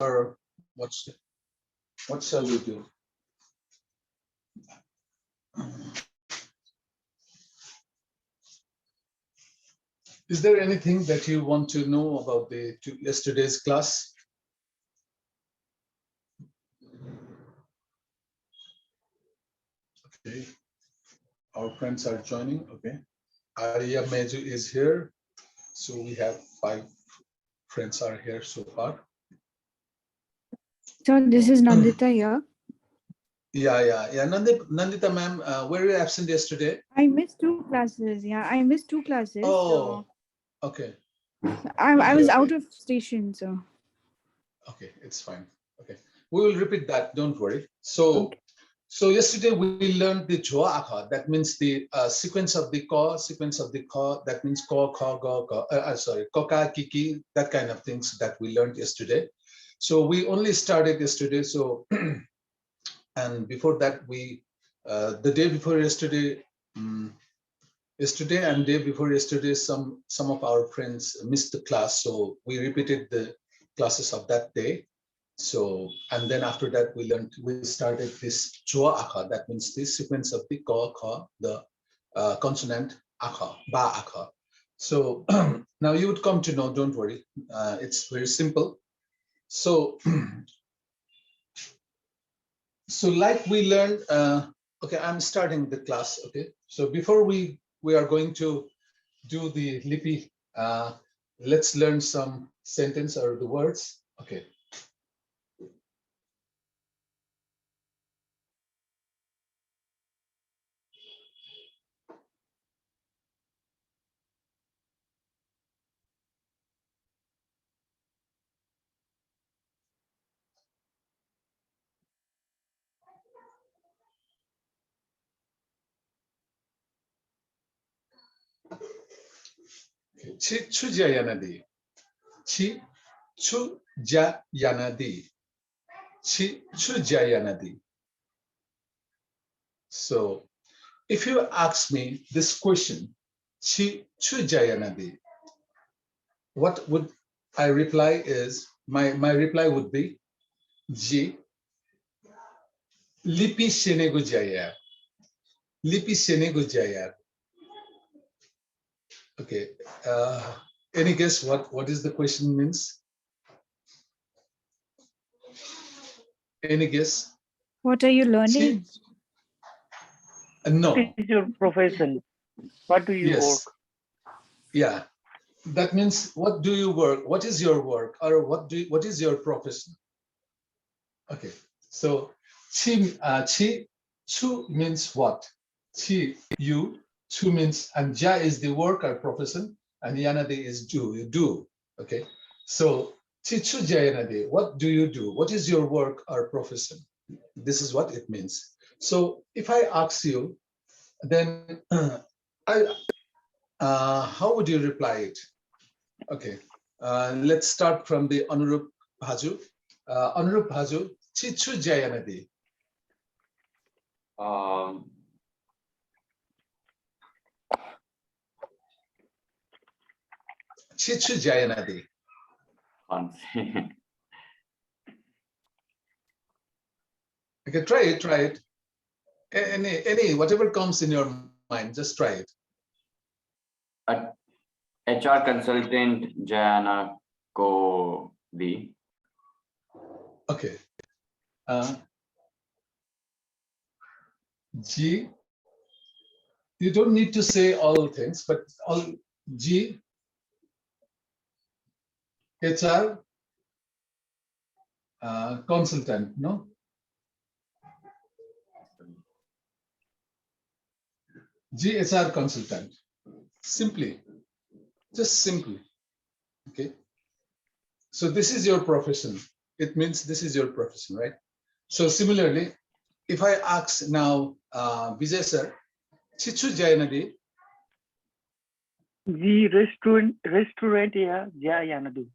or what shall we do? Is there anything that you want to know about yesterday's class? Okay, our friends are joining. Okay, Arya Meju is here, so we have 5 friends are here so far. So this is Nandita here. Yeah. Nandita ma'am, were you absent yesterday? I missed 2 classes. Yeah, I missed 2 classes. Oh, okay. I was out of station, so. Okay, it's fine. Okay, we will repeat that. Don't worry. So, so yesterday we learned the Joa Akha. That means the sequence of the Ka, sequence of the Ka. That means Ka, Kha, Ga, Ka. Sorry, Koka, Kiki. That kind of things that we learned yesterday. So we only started yesterday. So, and before that we, the day before yesterday. Yesterday and day before yesterday, some of our friends missed the class, so we repeated the classes of that day. So, and then after that we started this Chua Akha, that means this sequence of the Ka, Kha, the consonant Akha, Ba Akha. So now you would come to know, don't worry, it's very simple. So, so like we learned, okay, I'm starting the class, okay? So before we are going to do the Lipi, let's learn some sentence or the words, okay? Chi chuja yanadi. Chi chuja yanadi. Chi chuja yanadi. So if you ask me this question, Chi chuja yanadi, what would I reply is, my reply would be, Ji lipi senego jaya. Lipi senego jaya. Okay. Any guess what is the question means? Any guess? What are you learning? No. What is your profession? What do you work? Yeah. That means what do you work? What is your work? Or what is your profession? Okay. So chi chu means what? Chi you, chu means, and ja is the work or profession, and yanade is do, you do. Okay. So chi chu jayanade, what do you do? What is your work or profession? This is what it means. So if I ask you, then how would you reply it? Okay, let's start from the Anurup Bhaju. Anurup Bhaju, Chichu Jayanadi. Chichu Jayanadi. Okay, try it. Any, whatever comes in your mind, just try it. HR consultant Jayana Kodi. Okay. G. You don't need to say all things, but all G. HR consultant, no? GHR consultant. Simply, just simply. Okay. So this is your profession. It means this is your profession, right? So similarly, if I ask now, Vijay sir, Chichu Jayanadi. G restaurant ya Jayanadu.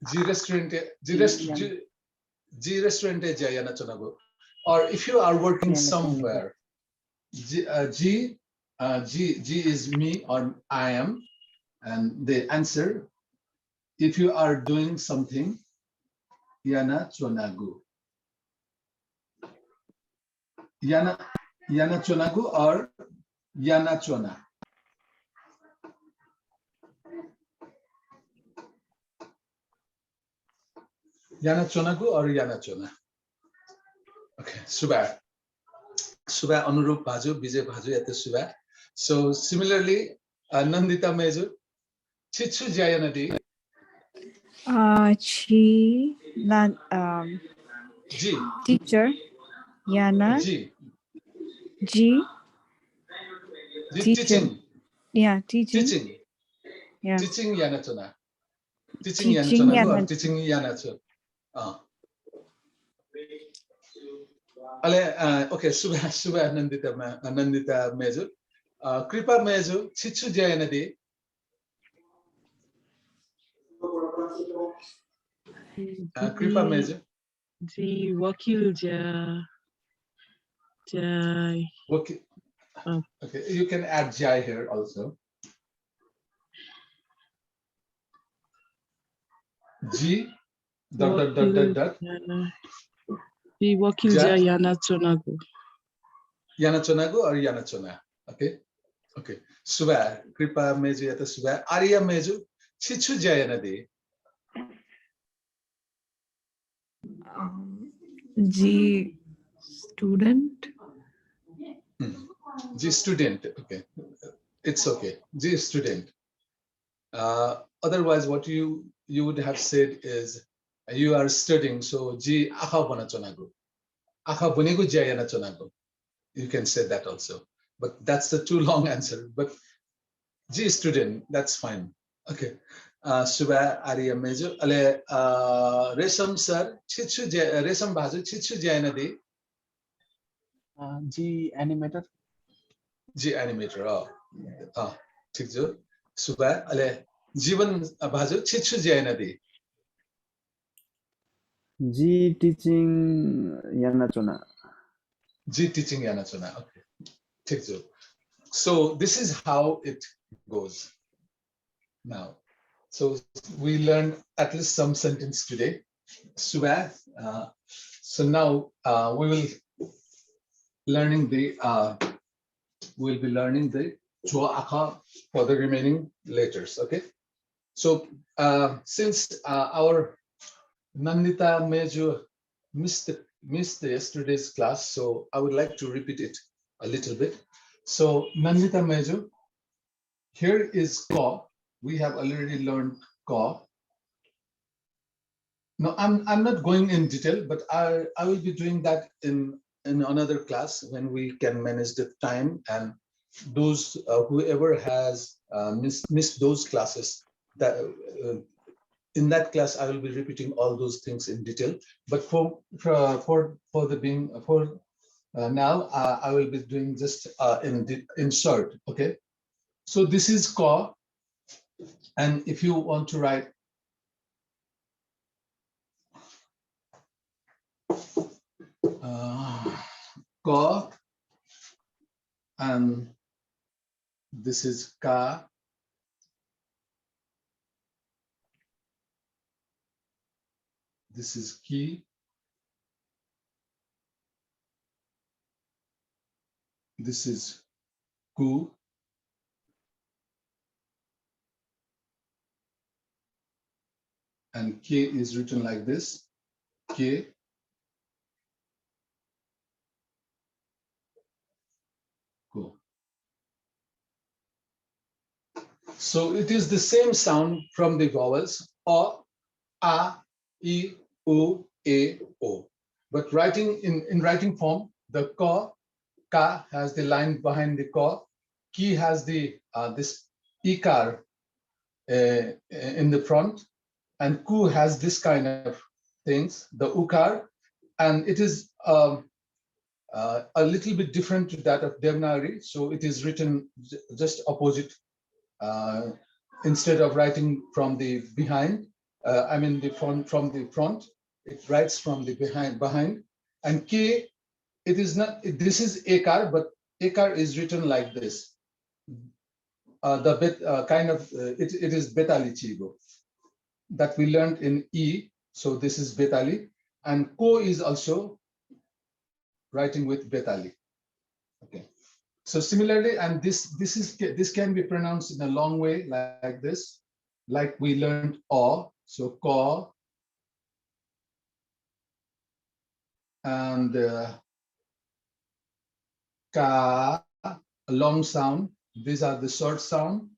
G restaurant Jayana Chanago. Or if you are working somewhere, G is me or I am, and the answer, if you are doing something, Yana Chonagu. Yana Chonagu or Yana Chona? Yana Chonagu or Yana Chona? Okay, Subha. Subha Anurup Bhaju, Vijay Bhaju, Yate Subha. So similarly, Nandita Meju, Chichu Jayanadi. G. Teacher. Yana. G. G. Teacher. Teaching. Yeah, teaching. Teaching. Yeah. Teaching Yana Chona. Teaching Yana Teaching Chona Yana. or teaching Yana Chona. Okay, Subha Nandita Meju. Kripa Meju, Chichu Jayanadi. Kripa Meju. Ji Wakil Jai. Okay. Okay, you can add Jai here also. G. Dot. Ji Wakil Jai Yana Chonagu. Yana Chonagu or Yana Chona? Okay. Okay. Subha, Kripa Meju Yata Subha. Arya Meju, Chichu Jayanadi. G student. G student. Okay. It's okay. G student. Otherwise, what you would have said is you are studying. So G Akha Bana Chonagu. Akha Bunigu Jayana Chonagu. You can say that also. But that's the too long answer. But G student, that's fine. Okay. Subha Arya Meju. Ale Resam sir, Chichu Resam Bhaju, Chichu Jayanadi. G animator. G animator. ठीक जो सुबह अले जीवन भाजो छिछु जायनदी. G teaching Yana Chona. G teaching Yana Chona. Okay. ठीक जो. So this is how it goes. Now, so we learned at least some sentence today. Subha. So now we will learning the we'll be learning the Chua Akha for the remaining letters. Okay. So since our Nandita Meju missed yesterday's class, so I would like to repeat it a little bit. So Nandita Meju, here is Ka. We have already learned Ka. No, I'm not going in detail, but I will be doing that in another class when we can manage the time, and those whoever has missed those classes, that in that class I will be repeating all those things in detail. But for now I will be doing just in short. Okay, so this is Ka, and if you want to write Ka, and this is Ka. This is Ki. This is Ku. And K is written like this. K. Ku. So it is the same sound from the vowels A, A, I, U, A, O. But writing in writing form, the Ka has the line behind the Ka. Ki has the this ikar in the front, and Ku has this kind of things, the ukar, and it is a little bit different to that of Devanagari. So it is written just opposite. Instead of writing from the behind, I mean the front, from the front, it writes from the behind. And K, it is not, this is Ekar, but Ekar is written like this. The bit kind of, it is Betali Chigo that we learned in E. So this is Betali, and Ko is also writing with Betali. Okay. So similarly, and this can be pronounced in a long way like this, like we learned O. So Ko and Ka, a long sound. These are the short sound.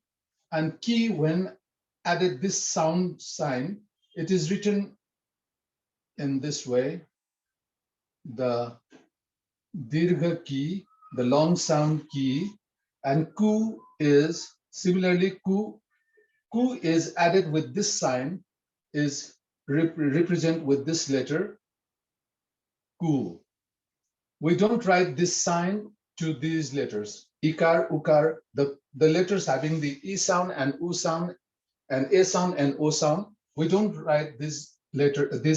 And Ki, when added this sound sign, it is written in this way. The Dirgha Ki, the long sound Ki, and Ku is similarly Ku. Ku is added with this sign, is represent with this letter Ku. We don't write this sign to these letters. Ikar, Ukar, the letters having the E sound and U sound and A sound and O sound. We don't write these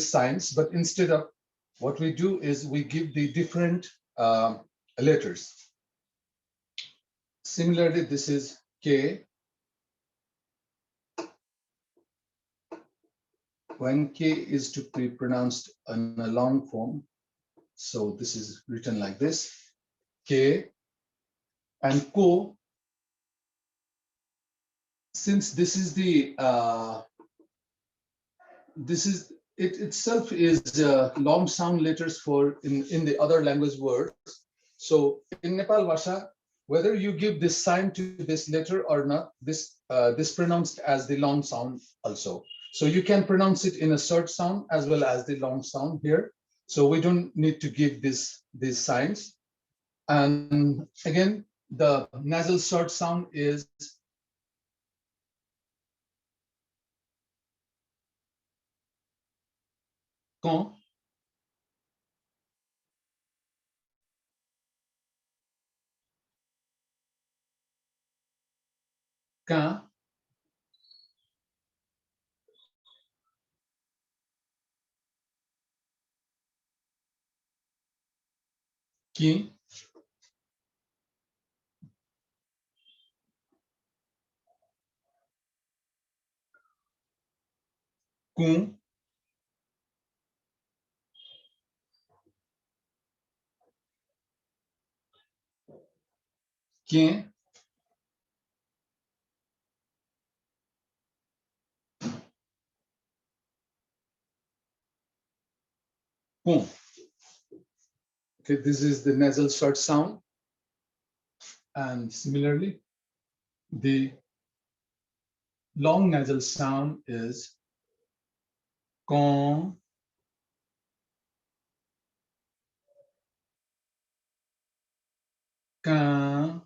signs, but instead of what we do is we give the different letters. Similarly, this is K. When K is to be pronounced in a long form, so this is written like this, K. And Ko, since this is the it itself is long sound letters for in the other language words. So in Nepalbhasa, whether you give this sign to this letter or not, this pronounced as the long sound also. So you can pronounce it in a short sound as well as the long sound here. So we don't need to give these signs. And again, the nasal short sound is con, can, qui, cum, quien, cum. Okay, this is the nasal short sound. And similarly, the long nasal sound is con, can,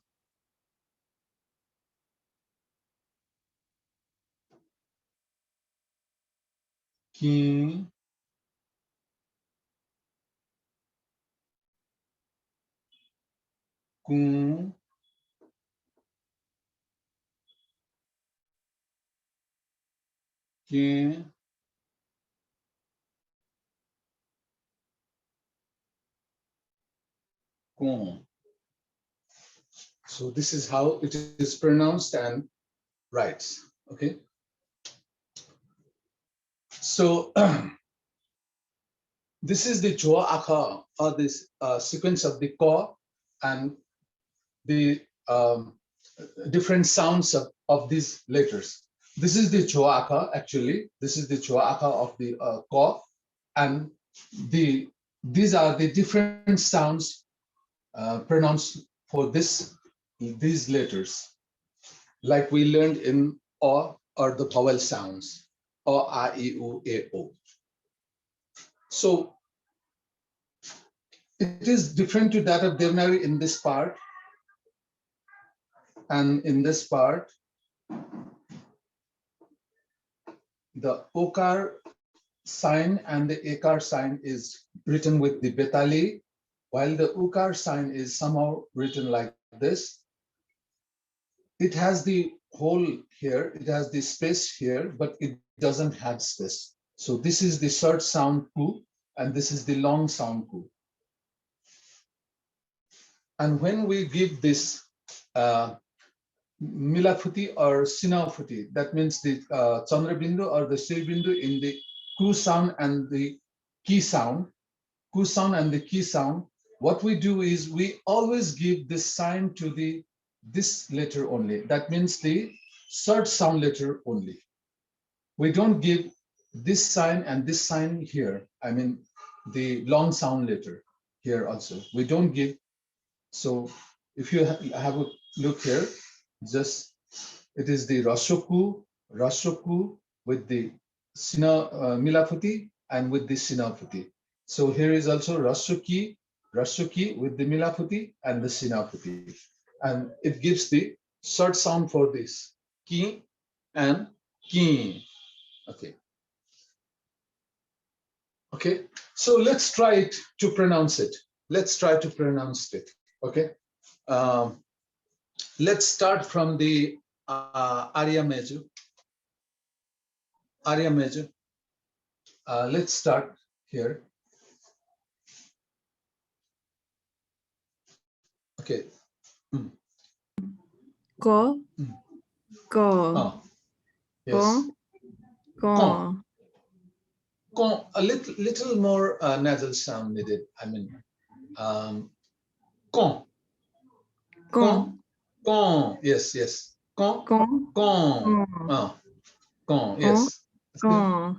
quin, cum, quien, con. So this is how it is pronounced and writes. Okay. So this is the Joa Akha, or this sequence of the Ko and the different sounds of these letters. This is the Joa Akha, actually. This is the Joa Akha of the Ko, and these are the different sounds pronounced for these letters, like we learned in O, or the vowel sounds, O, A, I, U, A, O. So it is different to that of Devanagari in this part, and in this part, the Okar sign and the Ekar sign is written with the Betali, while the Ukar sign is somehow written like this. It has the hole here, it has the space here, but it doesn't have space. So this is the short sound Ku, and this is the long sound Ku. And when we give this Milafuti or Sinafuti, that means the Chandra Bindu or the Sri Bindu in the ku sound and the ki sound, ku sound and the ki sound, what we do is we always give this sign to this letter only. That means the short sound letter only. We don't give this sign and this sign here. I mean, the long sound letter here also. We don't give. So if you have a look here, just it is the Rashoku with the Milaputi and with the Sinaputi. So here is also Rashoki with the Milaputi and the Sinaputi. And it gives the short sound for this, ki and ki. Okay. Okay, so let's try it to pronounce it. Let's try to pronounce it. Okay. Let's start from the Arya major. Arya major. Let's start here. Okay. Ko. Ko. Oh, yes. Ko. Ko. A little more nasal sound needed. I mean, kon. Ko. Kon. Yes, yes. Kon. Ko. Kon. Oh, kon. Yes. Ko.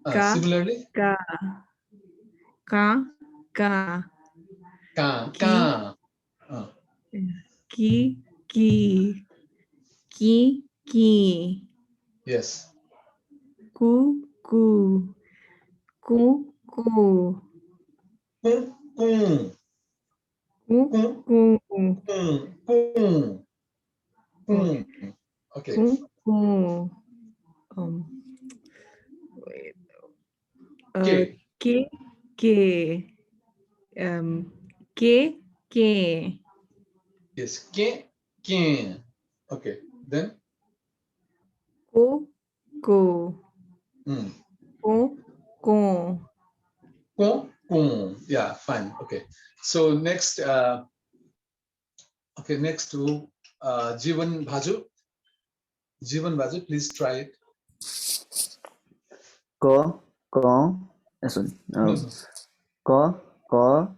Ka. Similarly. Ka. Ka. Ka. Ka. Ki. Ka. Oh. Ki. Ki. Ki. Ki. Yes. Ku. Ku. Ku. Ku. Kun. Kun. Ku. Kun. Ku. Kun. Kun. Kun. Okay. Ku. Ku. Wait. K. Ke. Ke. Ke. Ke. Yes. Ke. Ke. Okay. Then. Ko. Ko. Mm. Ko. Ko. Kun. Kun. Yeah. Fine. Okay. So next. Okay. Next to Jivan Bhaju. Jivan Bhaju, please try it. Ko, sorry. No, no. Ko, kon,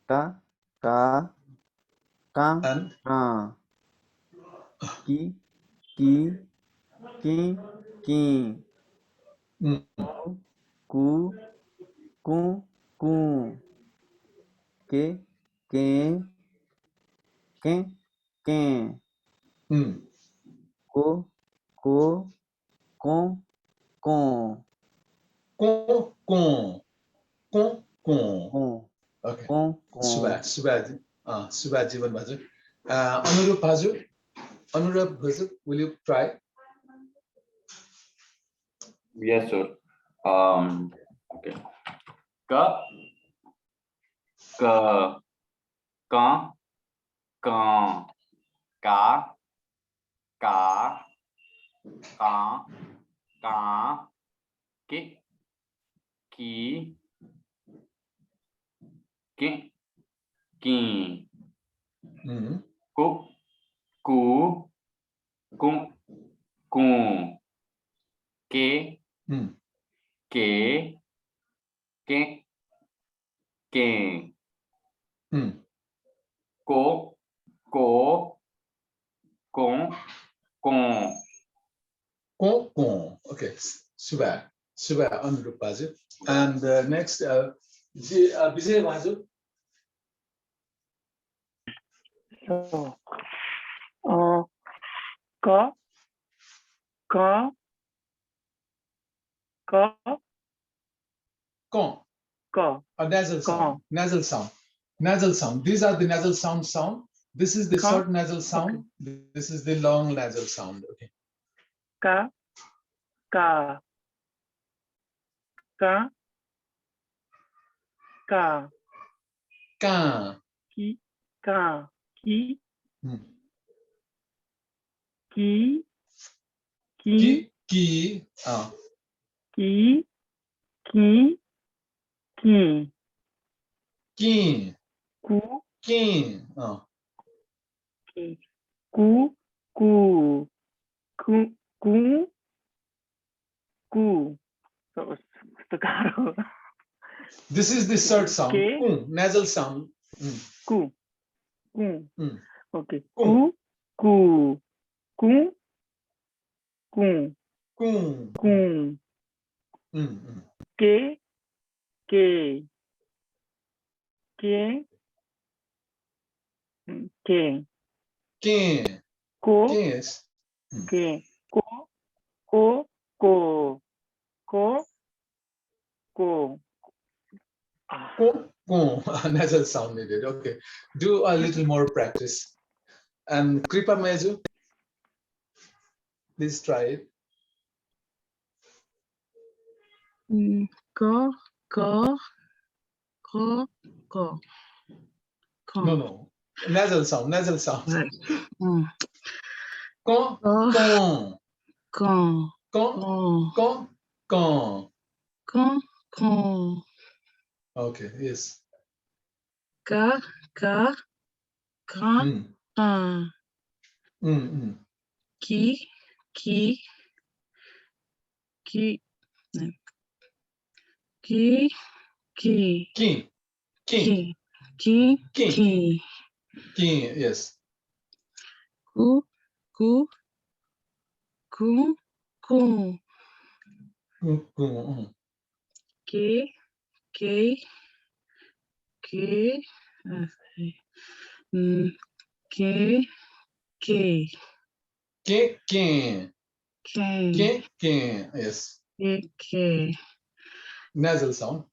ka, ka, And ki, ki, mm. ku, ke, Mm. ko, kon, Kun. Kun. Kun. Kun. Okay. Subha. Subha Jivan Bhaju. Anurup Bhaju. Anurup Bhaju, will you try? Yes, sir. Okay. Ka, ka, ka, ka, ka, ka, ka, ki, ki, ki, Mm. ku, ku, ke, Mm. ke, Mm. ko, kon, Kun. Okay. Subha. Anurup Bhaju. And next, Vijay Bhaju. So, ka, ka, ka, Kun. ka, A nasal sound. Nasal sound. Nasal sound. These are the nasal sound. This is the Ka. short nasal sound. This is the long nasal sound. Okay. ka, ka, ka, ka, Ka. ki, ka, ki, Mm. ki, Ki. ki, Ki. ki, ki, Ki. ku, Ki. ki, ku, ku, ku, Ku. So, Stakaro. This is the third sound. K. Nasal sound. Ku. Ku. Mm. Okay. Ku. Ku. Ku. Ku. Ku. Ku. Mm. K. K. K. K. Ke. Ko. Yes. K. Ko. Ko. Ko. Ko. Ko. Ah. Ko. Nasal sound needed. Okay. Do a little more practice. And Kripa Meju, please try it. Ko, ko, ko, ko. No. Nasal sound. Nasal sound. Right. Mm. Ko. Ko, Ko. ko, Ko. ko, Ko. Ko. ko. Okay. Yes. Ka, ka, ka, Mm. ka. Ki, ki, ki. No. Ki, ki, Ki. ki, ki, ki. Ki. Yes. Ku, ku, ku, ku. Ku. Ke, ke, ke. Ke, ke. Ke. Ke, Yes. ke. Nasal sound.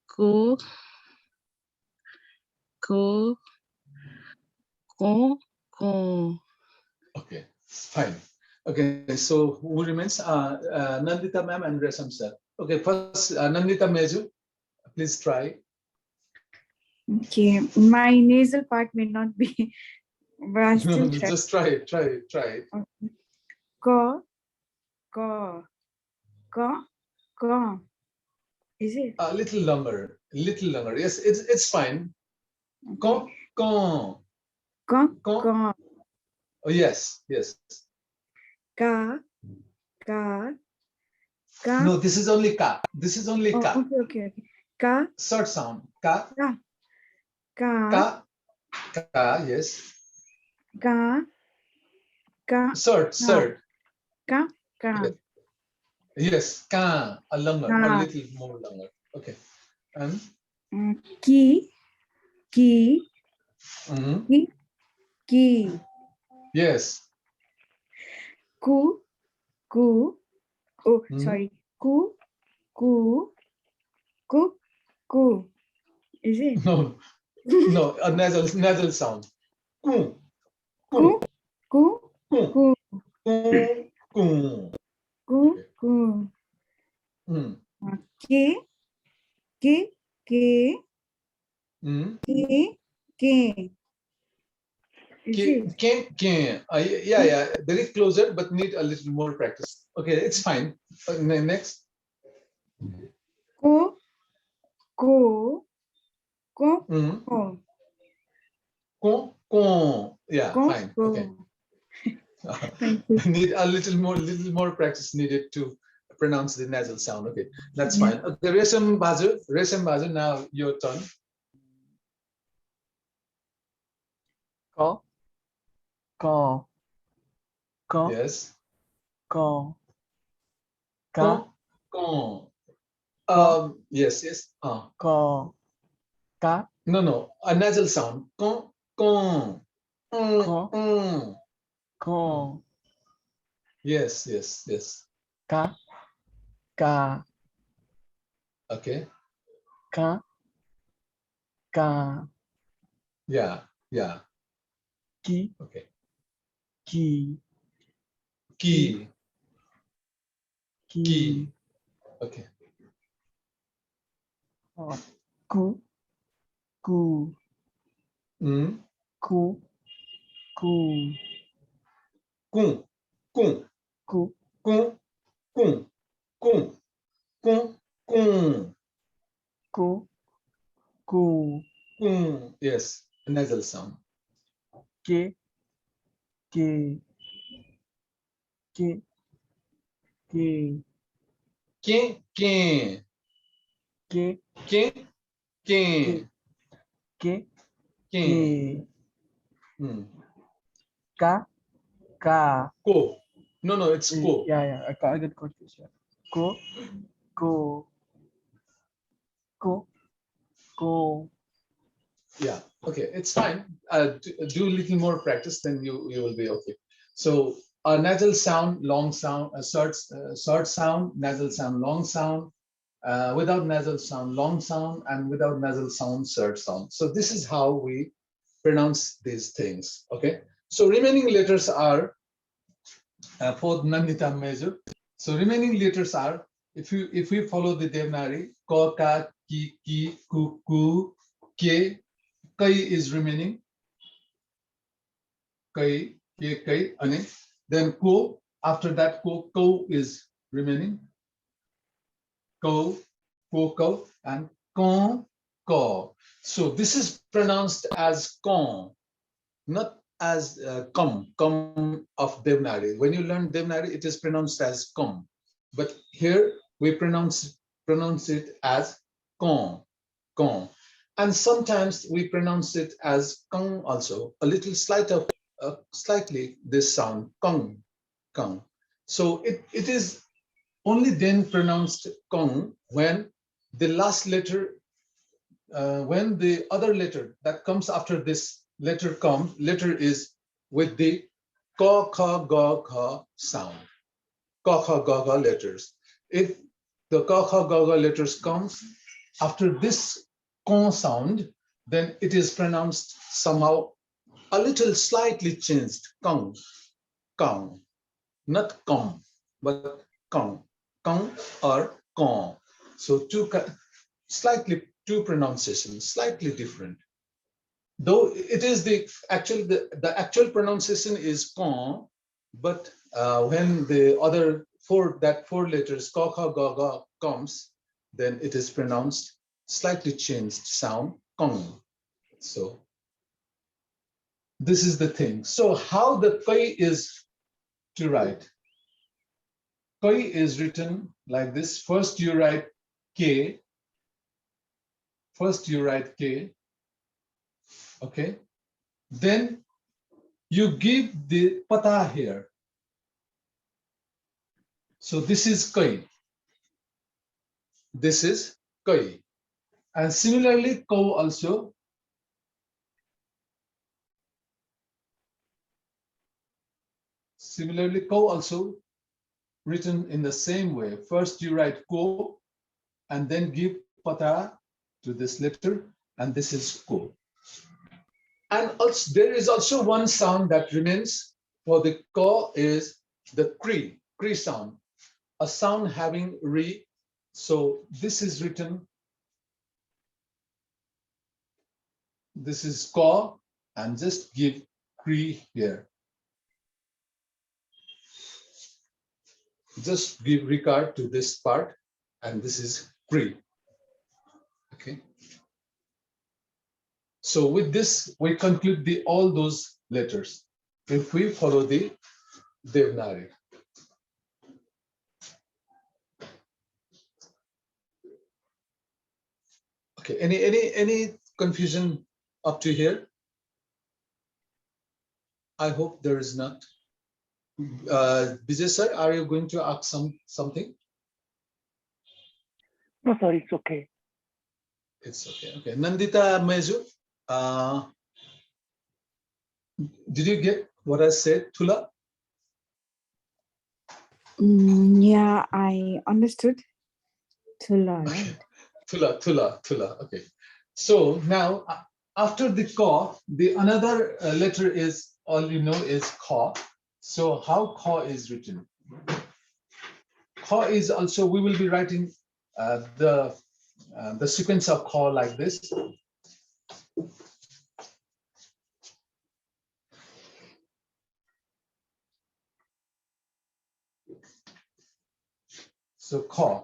Ko, ko, ko, ko. Okay. Fine. Okay. So who remains? Nandita ma'am and Resam sir. Okay. First, Nandita Meju, please try. Okay, my nasal part may not be, but I'll still try. Just try it. Try it. Okay. Ko, ko, ko, ko. Is it? A little longer. Yes, it's fine. Ko. Ko, Ko. ko. Oh, yes. Ka, ka, ka. No, this is only ka. This is only Oh, ka. okay. Ka, Third sound. Ka. ka, ka, Ka. Ka. Yes. ka, ka, Third. ka, ka. Yes. Ka. A Ka. little more longer. Okay. And Ki, ki, ki. yes. Ku, ku. Oh, sorry. Ku, ku, ku, ku. Is it? No, a nasal sound. Ku. Ku, ku, Ku. ku, Ku. ku, ku. Ke, ke, ke, ke. Is it? Yeah. Very closer, but need a little more practice. Okay, it's fine. Next. Ko, ko, ko, ko. Ko. Yeah, Ko, fine. ko. Okay. Thank you. Need a little more practice needed to pronounce the nasal sound. Okay, that's Yeah. fine. Okay, Resam Bhazu, now your turn. Ko. Ko. Ko. Yes. Ko. Ka. Ko. Ko. Yes. Ko. Ka. No. A nasal sound. Ko. Ko. Mm. Ko. Yes. Ka. Ka. Okay. Ka. Ka. Yeah. Ki. Okay. Ki. Ki. Ki. Okay. Ku. Ku. Mm. Ku. Ku. Ku. Ku. Ku. Ku. Ku. Yes. A nasal sound. Ke. Ke. Ke. K, Ke, ke, K, ke, ke, K, ke. K, Hmm. Ka, Ka. Ko. No, no, it's ko. Yeah, I get confused. Yeah. Ko, Ko, Ko, Ko. Yeah, okay, it's fine. Do a little more practice, then you will be okay. So a nasal sound, long sound, a short sound, nasal sound, long sound, without nasal sound, long sound, and without nasal sound, short sound. So this is how we pronounce these things. Okay. So remaining letters are for Nandita Meju. So remaining letters are, if we follow the Devanagari, Ka, Ka, Ki, Ku, Ke. Kai is remaining. Kai, Ke, Kai, Ane. Then Ko, after that Ko is remaining. Ko, Ko, and Kon, Ko. So this is pronounced as Kon, not as Kom of Devanagari. When you learn Devanagari, it is pronounced as Kom. But here we pronounce it as Kon, Kon. And sometimes we pronounce it as Kong also, a little slightly this sound, Kong, Kong. So it is only then pronounced Kong when the last letter, when the other letter that comes after this letter is with the Ka, Kha, Ga, Kha sound. Ka, Kha, Ga, Kha letters. If the Ka, Kha, Ga, Kha letters comes after this Kon sound, then it is pronounced somehow a little slightly changed. Kong, Kong, not Kong, but Kong, Kong or Kong. So slightly two pronunciations, slightly different. Though it is the actual pronunciation is Kong, but when the other four letters Ka, Kha, Ga, Ga comes, then it is pronounced slightly changed sound Kong. So this is the thing. So how the Kai is to write? Kai is written like this. First you write K. Okay. Then you give the pata here. So this is Kai. This is Kai. And similarly, Kau also. Similarly, Kau also written in the same way. First you write Ko and then give pata to this letter, and this is Ko. And also, there is also one sound that remains for the Ko is the Kri sound, a sound having Ri. So this is written, this is Ko, and just give Kri here. Just give regard to this part, and this is Kri. Okay. So with this, we conclude all those letters if we follow the Devanagari. Okay, any confusion up to here? I hope there is not. Vijay sir, are you going to ask something? No, sorry, it's okay. It's okay. Okay, Nandita Meju, did you get what I said, Thula? Yeah, I understood. Tula, right? Thula. Okay. So now after the Ka, the another letter is all you know is Kha. So how Kha is written? Kha is also, we will be writing the sequence of Kha like this. So Kha.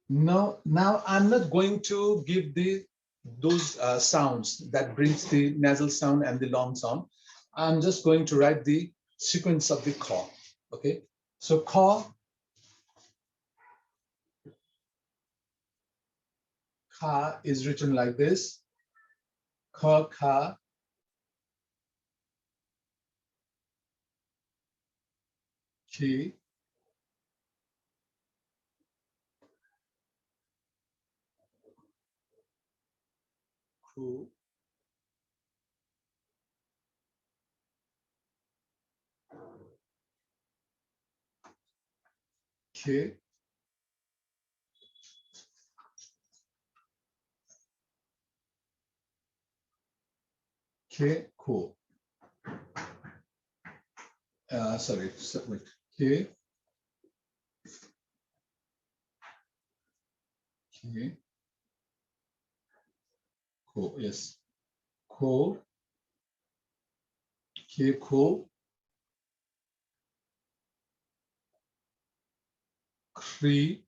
Now I'm not going to give those sounds that brings the nasal sound and the long sound. I'm just going to write the sequence of the ka. Okay, so ka is written like this. Ka, ka, ki, ku, ke, ku. Sorry, wait. Ke, ku. Yes. Ko, ko, kri,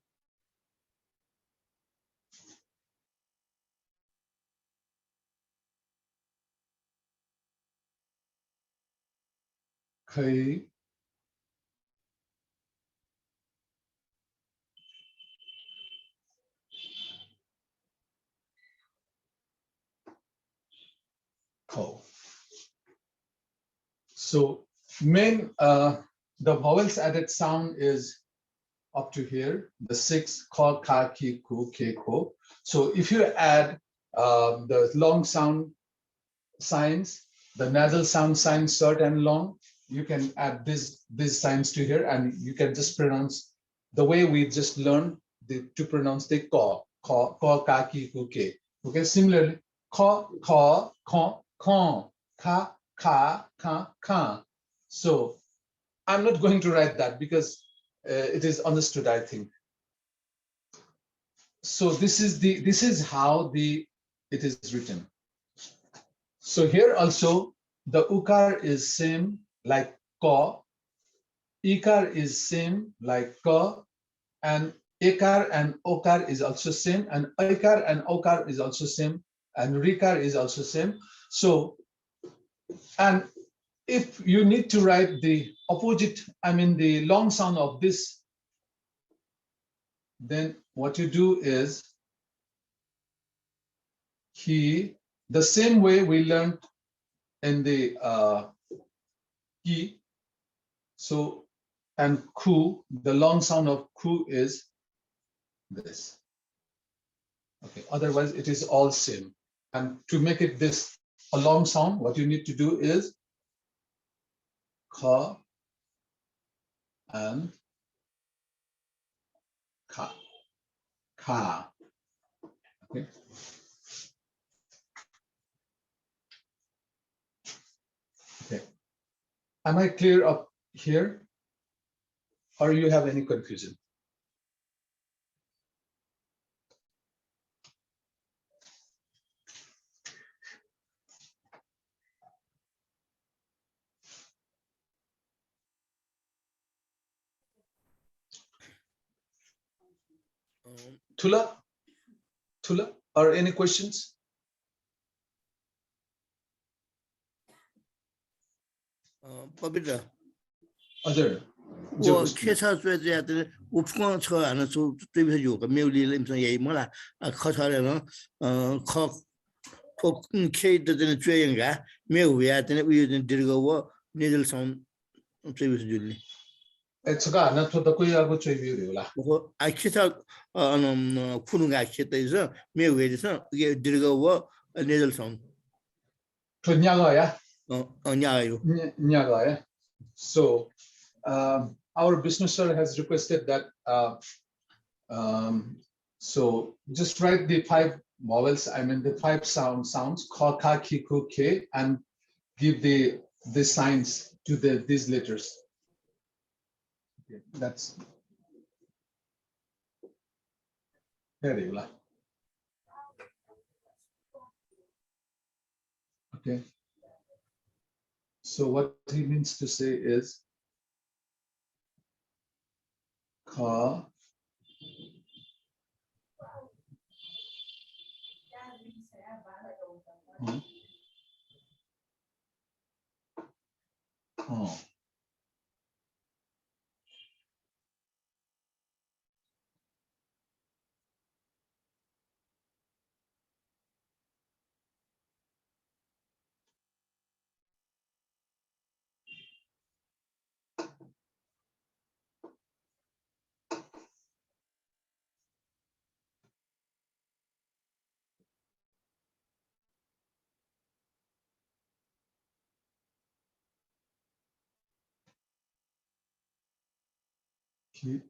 kai, ko. So the vowels added sound is up to here, the 6 ka, ka, ki, ku, ke, ko. So if you add the long sound signs, the nasal sound signs short and long, you can add these signs to here, and you can just pronounce the way we just learned to pronounce the ka, ka, ki, ku, ke. Okay, similarly, ka, ka, ka, ka. So I'm not going to write that because it is understood, I think. So this is how it is written. So here also the ukar is same like ka, ikar is same like ka, and ekar and okar is also same, and aikar and okar is also same, and rikar is also same. So, and if you need to write the opposite, I mean the long sound of this, then what you do is the same way we learned in the ki. So, and ku, the long sound of ku is this. Okay, otherwise it is all same. And to make it this a long sound, what you need to do is ka and ka. Ka. Okay. Okay. Am I clear up here? Or you have any confusion? Tula? Or any questions? Pabitra. Other. 我开车做这样的，我不光车啊，那做对不起有个没有理那么也没啦，考车的人，考开的这专业个没有呀，但是我有点这个我那个上对不起就呢。제가 안 나토다 고이하고 죄비우려라. 뭐 아키타 쿠는 아키타에서 매 외에서 이게 들어가고 내들 선. 좋냐가야? 냐요. 냐가야. So our business sir has requested that so just write the 5 vowels, I mean the 5 sounds ka, ka, ki, ku, ke, and give the signs to these letters. Okay, that's very well. Okay. So what he means to say is ka, Ko. Ki.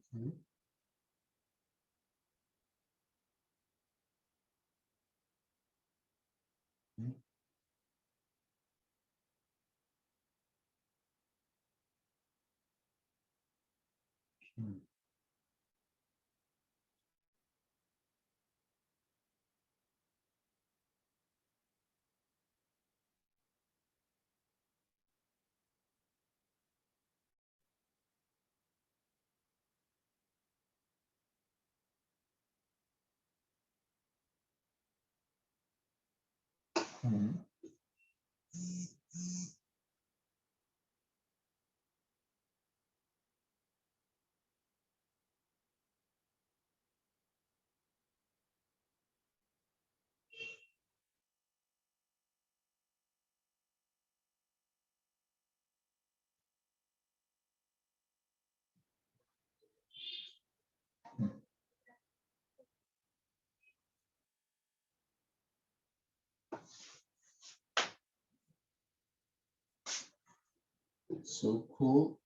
So cool.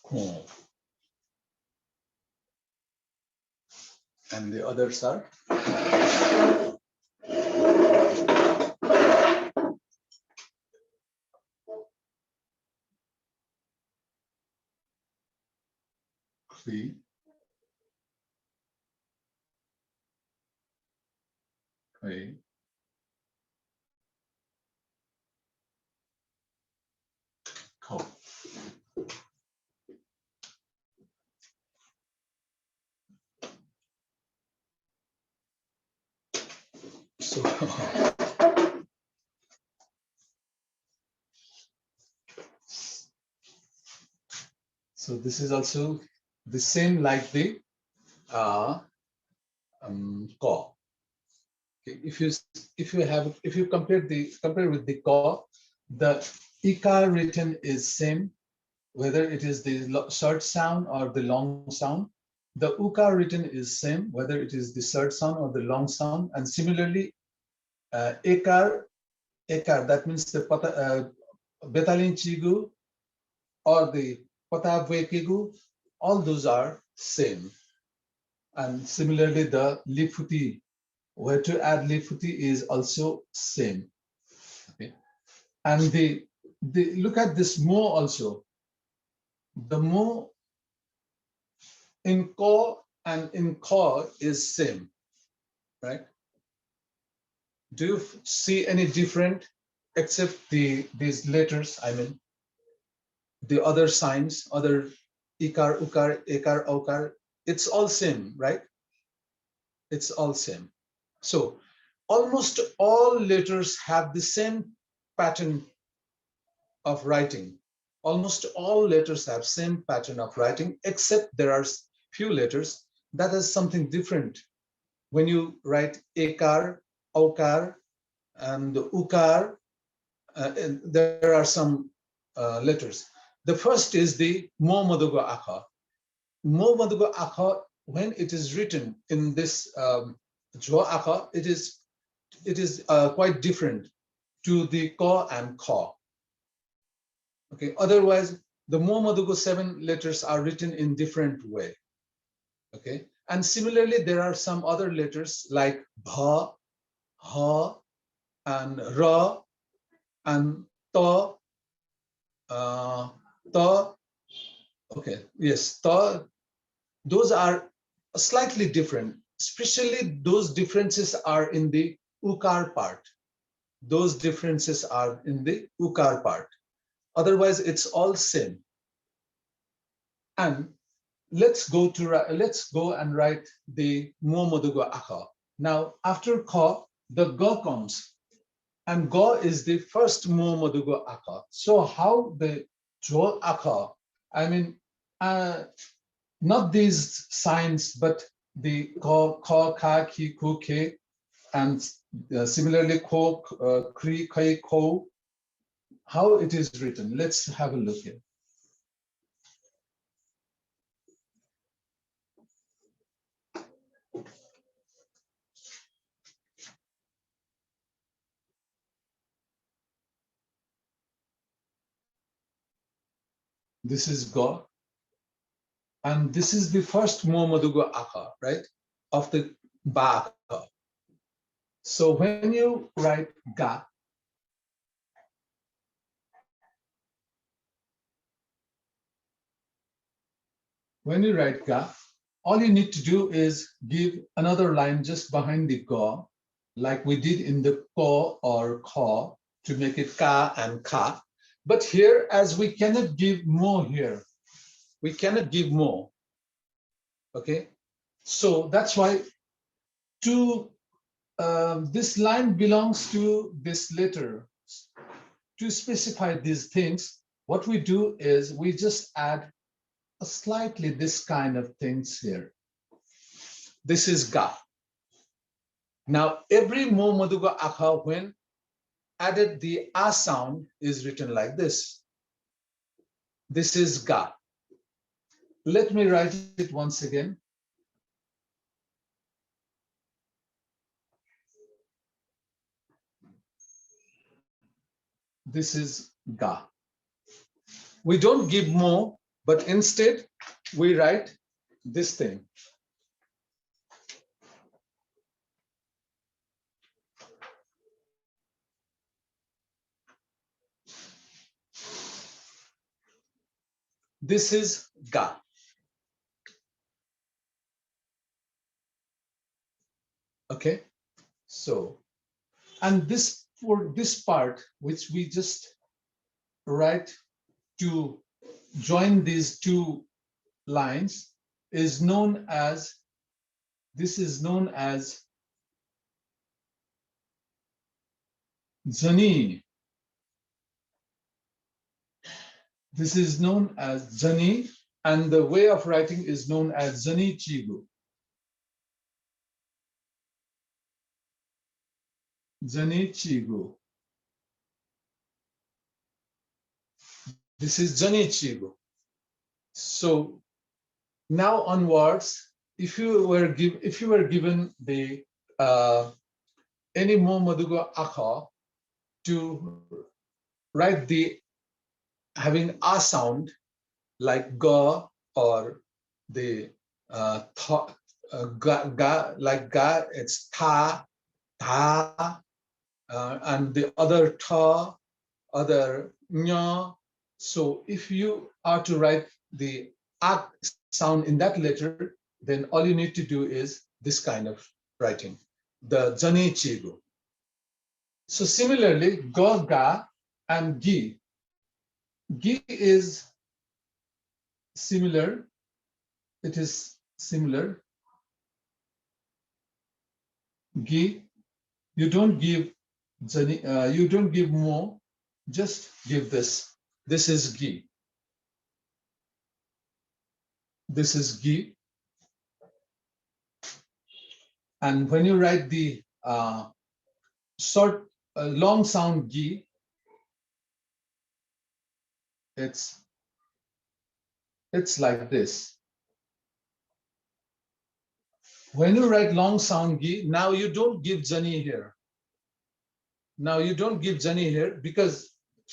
Ko. And the others are Kli. Kai. Ko. So, so this is also the same like the ko. Okay, if you compare with the ko, the ika written is same, whether it is the short sound or the long sound. The uka written is same, whether it is the short sound or the long sound. And similarly, ekar, that means the betalin chigu or the patavwekigu, all those are same. And similarly, the lifuti, where to add lifuti is also same. Okay. And the look at this mo also. The mo in ko and in ko is same, right? Do you see any different except these letters? I mean, the other signs, other ikar, ukar, ekar, okar, it's all same, right? It's all same. So almost all letters have the same pattern of writing. Almost all letters have same pattern of writing, except there are few letters that is something different. When you write ekar, okar, and ukar, there are some letters. The first is the mo madugo akha. Mo madugo akha, when it is written in this jwa akha, it is quite different to the ko and kha. Okay. Otherwise, the mo madugo 7 letters are written in different way. Okay. And similarly, there are some other letters like bha, ha, and ra, and ta, ta, Okay, yes, those are slightly different, especially those differences are in the ukar part. Those differences are in the ukar part. Otherwise, it's all same. And let's go and write the mo modugo akha. Now, after kha, the ga comes, and ga is the first mo modugo akha. So how the jo akha? I mean, not these signs, but the ka, kha, ki, ku, ke, and similarly ko, kri, kai, ko. How it is written? Let's have a look here. This is ga, and this is the first mo modugo akha, right? Of the ba akha. So when you write ga, all you need to do is give another line just behind the ga, like we did in the ko or kha, to make it ka and ka. But here, as we cannot give more here, we cannot give more. Okay, so that's why this line belongs to this letter. To specify these things, what we do is we just add a slightly this kind of things here. This is ga. Now, every mo maduga akha, when added the a sound, is written like this. This is ga. Let me write it once again. This is ga. We don't give more, but instead we write this thing. This is ga. Okay, so, and this, for this part, which we just write to join these two lines, is known as, this is known as zani. This is known as zani, and the way of writing is known as zani chigu. Zani chigu. This is zani chigu. So now onwards, if you were given the any mo madugo akha to write the having a sound like ga, or the ga, like ga, it's ta, ta, and the other ta, other nya. So if you are to write the a sound in that letter, then all you need to do is this kind of writing, the jani chigu. So similarly, ga, ga, and gi. Gi is similar. It is similar. Gi, you don't give you don't give more, just give this. This is gi. This is gi. And when you write the long sound gi, it's like this. When you write long sound gi, now you don't give jani here. Now you don't give jani here because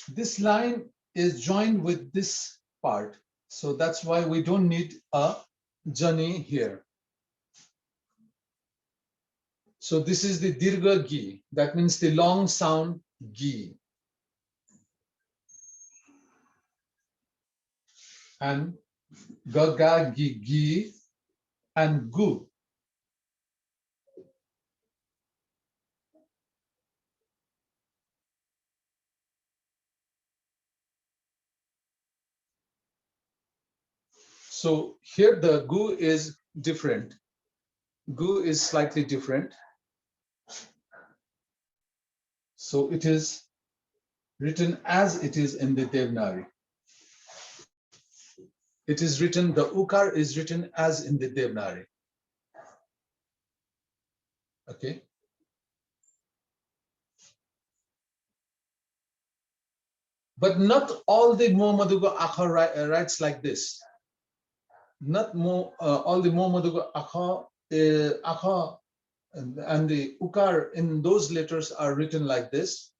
this line is joined with this part. So that's why we don't need a jani here. So this is the dirgha gi. That means the long sound gi. And Ga, ga, gi, gi, and gu. So here the gu is different. Gu is slightly different. So it is written as it is in the Devanagari. It is written, the ukar is written as in the Devanagari. Okay. But not all the Momaduga Akha writes like this. Not all the Momaduga Akha and the ukar in those letters are written like this.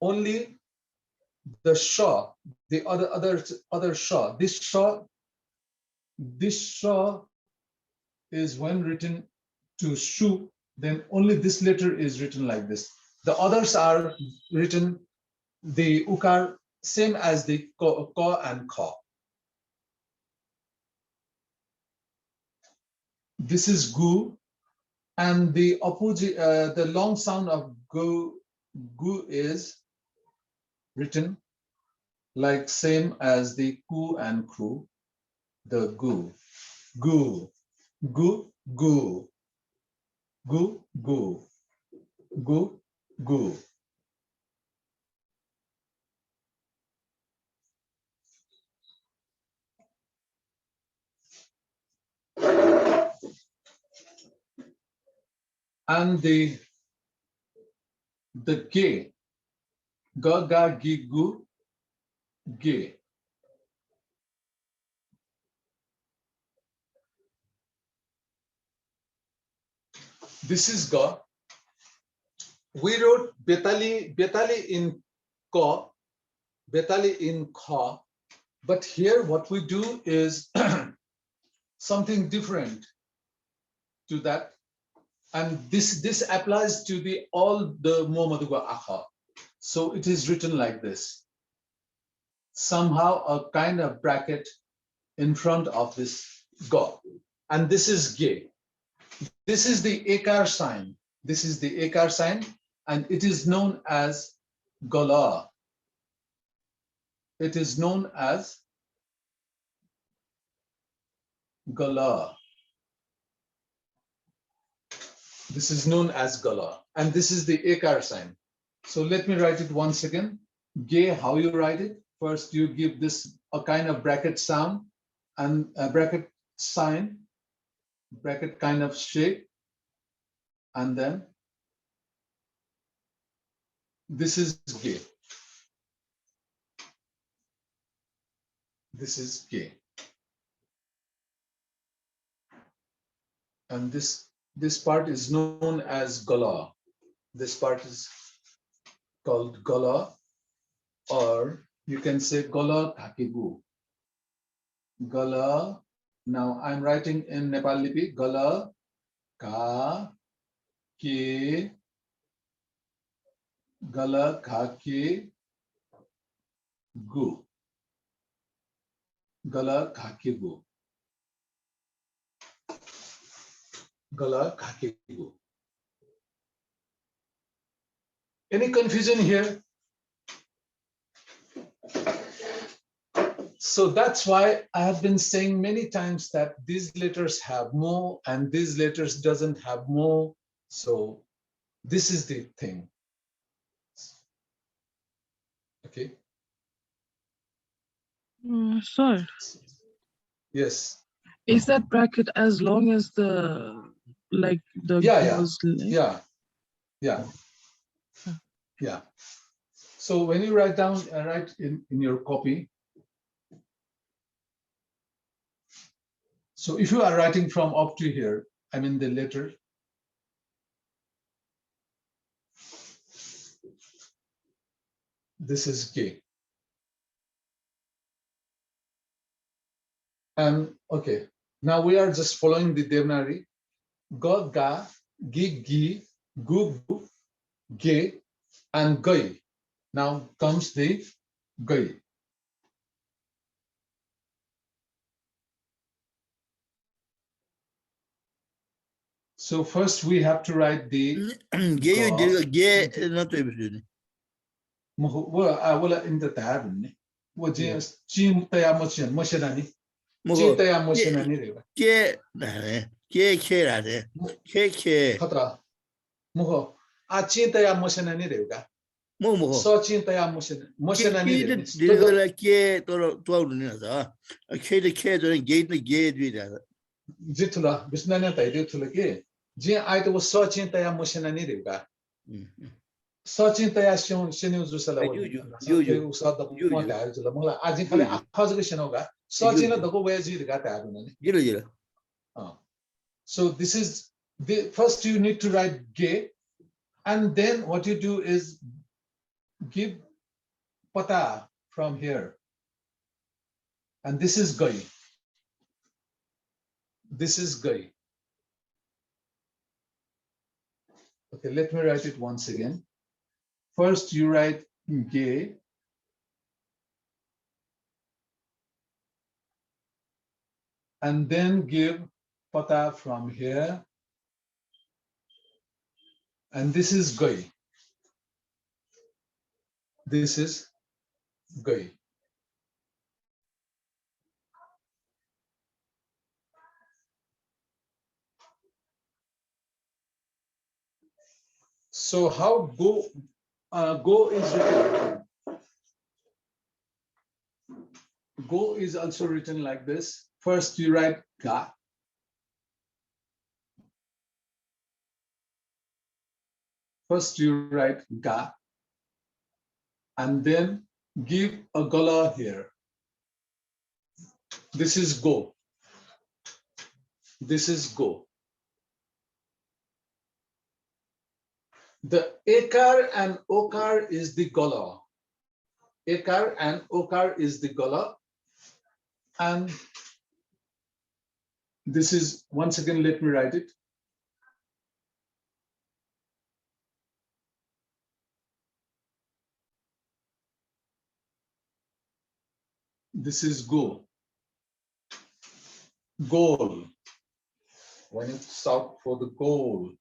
Only the sha, the other sha. This sha is when written to shu, then only this letter is written like this. The others are written the ukar same as the ka and kha. This is gu, and the opposite, the long sound of gu is written like same as the ku and kru, the gu, gu, gu, gu, gu, gu, gu, gu. And the ge, ga, ga, gi, gu, ge. This is ga. We wrote betali in ka, betali in kha, but here what we do is something different to that, and this applies to the all the Momaduga Akha. So it is written like this. Somehow a kind of bracket in front of this ga, and this is ge. This is the ekar sign. This is the ekar sign, and it is known as gala. It is known as gala. This is known as gala, and this is the ekar sign. So let me write it once again. Ge, how you write it? First, you give this a kind of bracket sound and a bracket sign, bracket kind of shape, and then this is ge. This is ge. And this part is known as gala. This part is called gala, or you can say gala thakibu. Gala. Now I'm writing in Nepal Lipi. Gala ka ke, gala ka ke gu. Gala ka ke gu. Gala ka ke gu. Any confusion here? So that's why I have been saying many times that these letters have mo and these letters doesn't have mo. So this is the thing. Okay. Sir, Yes. is that bracket as long as the Yeah. goes length? Yeah. Yeah. Yeah. So when you write down, write in your copy. So if you are writing from up to here, I mean the letter. This is K. And okay, now we are just following the Devanagari. Ga, ga, gi, gi, gu, gu, ge, and gai. Now comes the gai. So first we have to write the 게 이거 게 not to well in the tab. What is Jim Taya motion motionani? 뭐 Taya motionani. 게 나네 게 케라데 케케 Hatra. Muho. Taya motionani rega. 뭐뭐 So Taya motionani. 리더라 게 도와주는다 케데 케도는 게이트 게드이다 Jitula, Bisnana Taidutulake. Jin I was searching Taya motionani rega. Searching Taya Shenu Zusala. You. Searching the go where you got that. 이러 So this is the first you need to write gay, and then what you do is give pata from here, and this is gai. This is gai. Okay, let me write it once again. First you write gay, and then give pata from here, and this is gai. This is gai. So how go is written? Go is also written like this. First you write ga. First you write ga, and then give a gala here. This is go. This is go. The ekar and okar is the gala. Ekar and okar is the gala. And this is, once again, let me write it. This is go. Goal. When you south for the goal.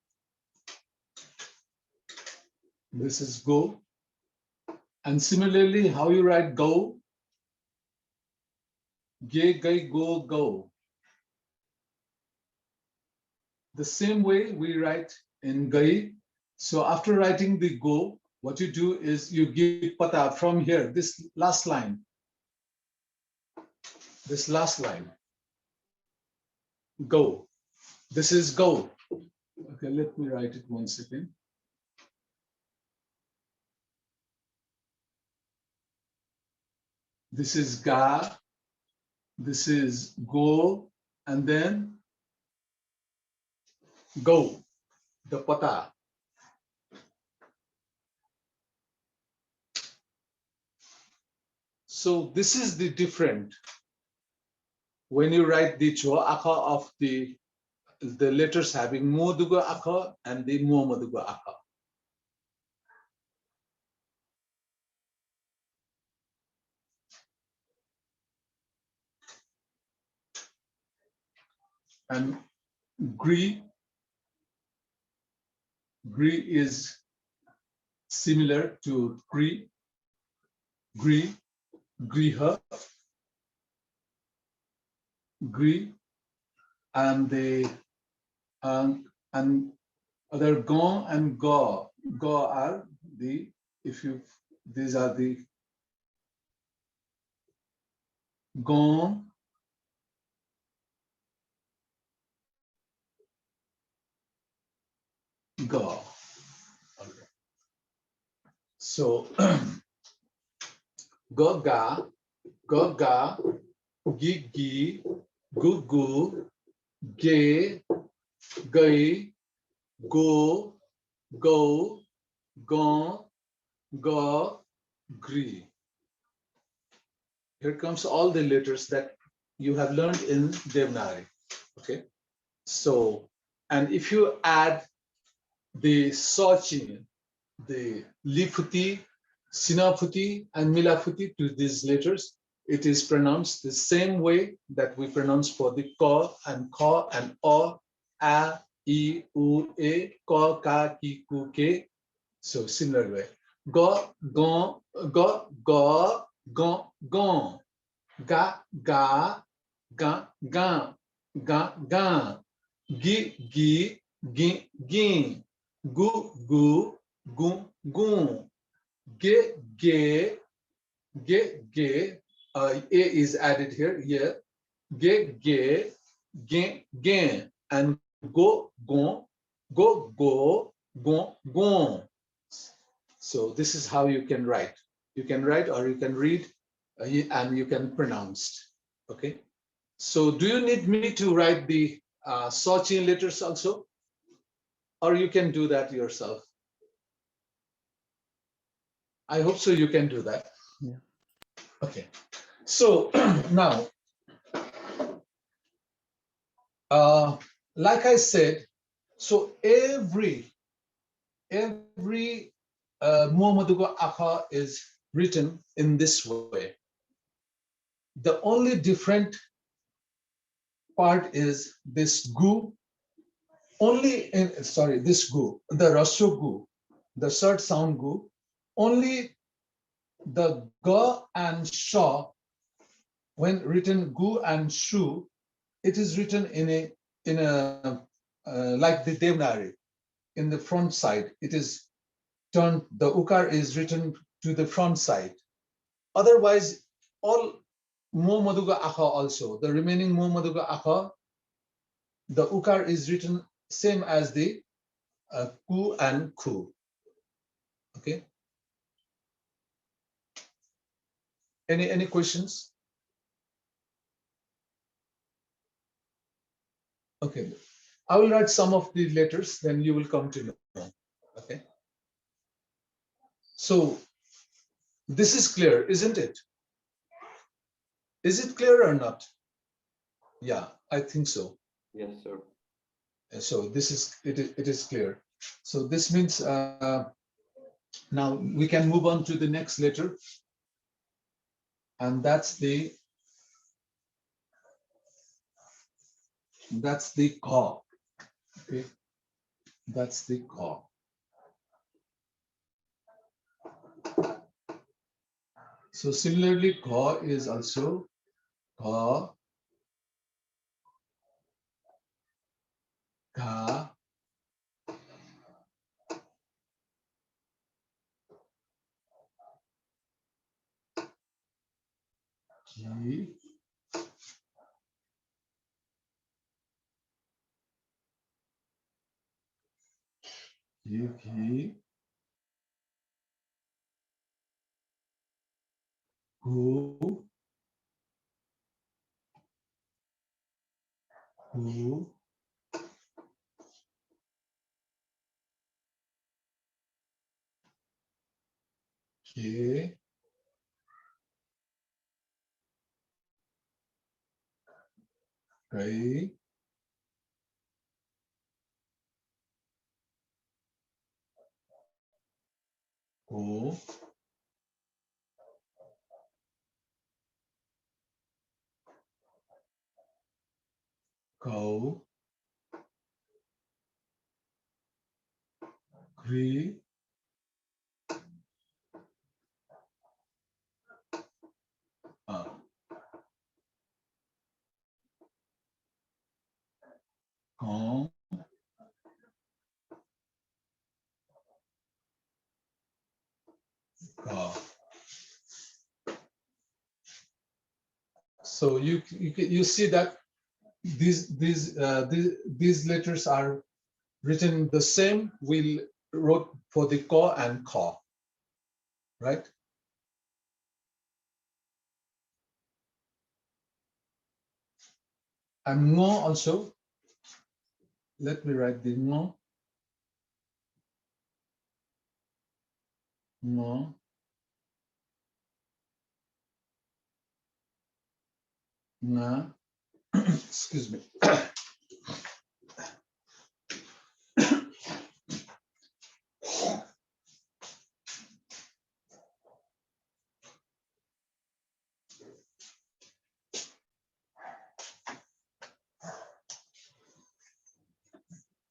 This is go. And similarly, how you write go? Ge, gai, go, go. The same way we write in gai. So after writing the go, what you do is you give pata from here, this last line. This last line. Go. This is go. Okay, let me write it once again. This is ga. This is go, and then go, the pata. So this is the different. When you write the choa akha of the letters having moduga akha and the mo moduga akha. And gri is similar to griha, gri, and the and other gon and go are the, these are the gon, go. Okay. So go ga, gi gi, gu gu, ge, gai, go, gon, go, gri. Here comes all the letters that you have learned in Devanagari. Okay. So, and if you add the Sochi, the Liputi, Sinaputi, and Milaputi to these letters, it is pronounced the same way that we pronounce for the Ko and Ko and O, A, E, U, A, Ko, Ka, Ki, Ku, Ke. So similar way. Go, gon, go, go, gon, gon. Ga, ga, ga, ga, ga, ga. Gi, gi, gi, gi. Gu, gu, gu, gu. Ge, ge, ge, ge. A is added here. Ge, ge, ge, ge. And go, gon, go, go, gon, gon. So this is how you can write. You can write or you can read and you can pronounce. Okay. So do you need me to write the Sochi letters also? Or you can do that yourself? I hope so you can do that. Yeah. Okay. So now, like I said, so every Muhammadugo Akha is written in this way. The only different part is this gu. Only in, sorry, this gu, the rasyo gu, the third sound gu. Only the ga and sha, when written gu and shu, it is written in a like the Devanagari, in the front side. It is turned. The ukar is written to the front side. Otherwise, all Mo Maduga Akha also, the remaining Mo Maduga Akha, the ukar is written same as the ku and ku. Okay. Any questions? Okay. I will write some of the letters, then you will come to know. Okay. So this is clear, isn't it? Is it clear or not? Yeah, I think so. Yes, sir. So this is it is clear. So this means now we can move on to the next letter, and that's the ka. Okay, that's the ka. So similarly, ka is also ka, ka, ki, ki, ku, ku, ke, kai, ko, kau, kri, kong, ka. So you see that these letters are written the same. We wrote for the ka and ka, right? And ngo also. Let me write the ngo. Ngo. Nga. Excuse me.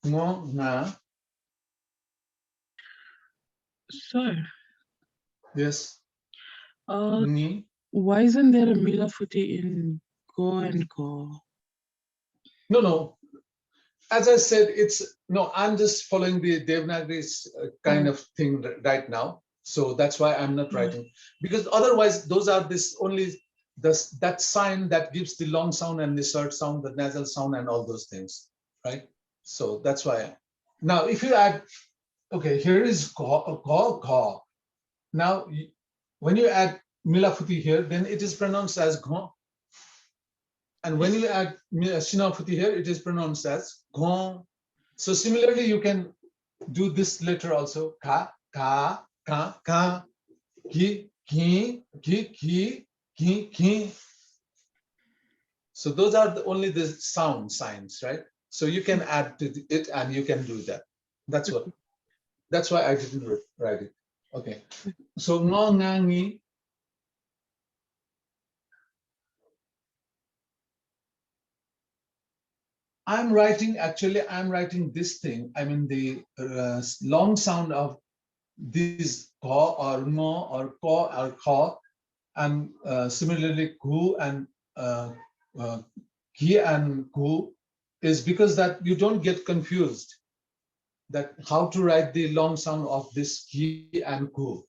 Ngo, nga. Sir, Yes. uh, Ni. why isn't there a Milafuti in go and go? No, no. As I said, it's no. I'm just following the Devanagari's kind of thing right now. So that's why I'm not writing, because otherwise those are this only that sign that gives the long sound and the short sound, the nasal sound, and all those things, right? So that's why. Now, if you add, okay, here is ko. Now, when you add Milafuti here, then it is pronounced as go. And when you add Shinafuti here, it is pronounced as gon. So similarly, you can do this letter also. Ka, ka, ka, ki, ki. So those are only the sound signs, right? So you can add to it and you can do that. That's why I didn't write it. Okay. So ngo, nga, ngi. I'm writing this thing. I mean the long sound of these ko or ngo or ko or kha, and similarly ku and ki and ku, is because that you don't get confused that how to write the long sound of this ki and ku.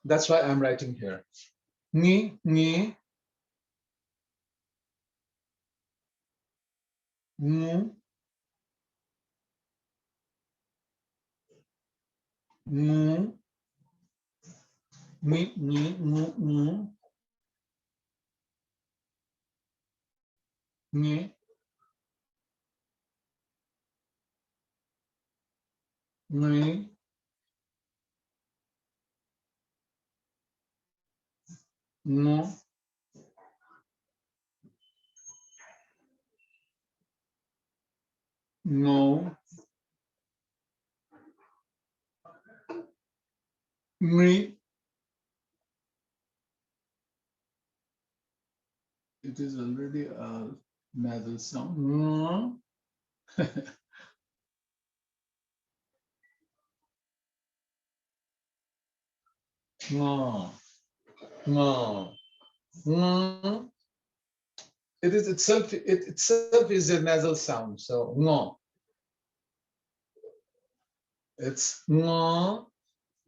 That's why I'm writing here. Ni, ni, mu, mu, mi, mu, ni, ni, no, no, me. It is already a nasal sound. No. No. No. No. It is itself. It itself is a nasal sound. So no. It's no.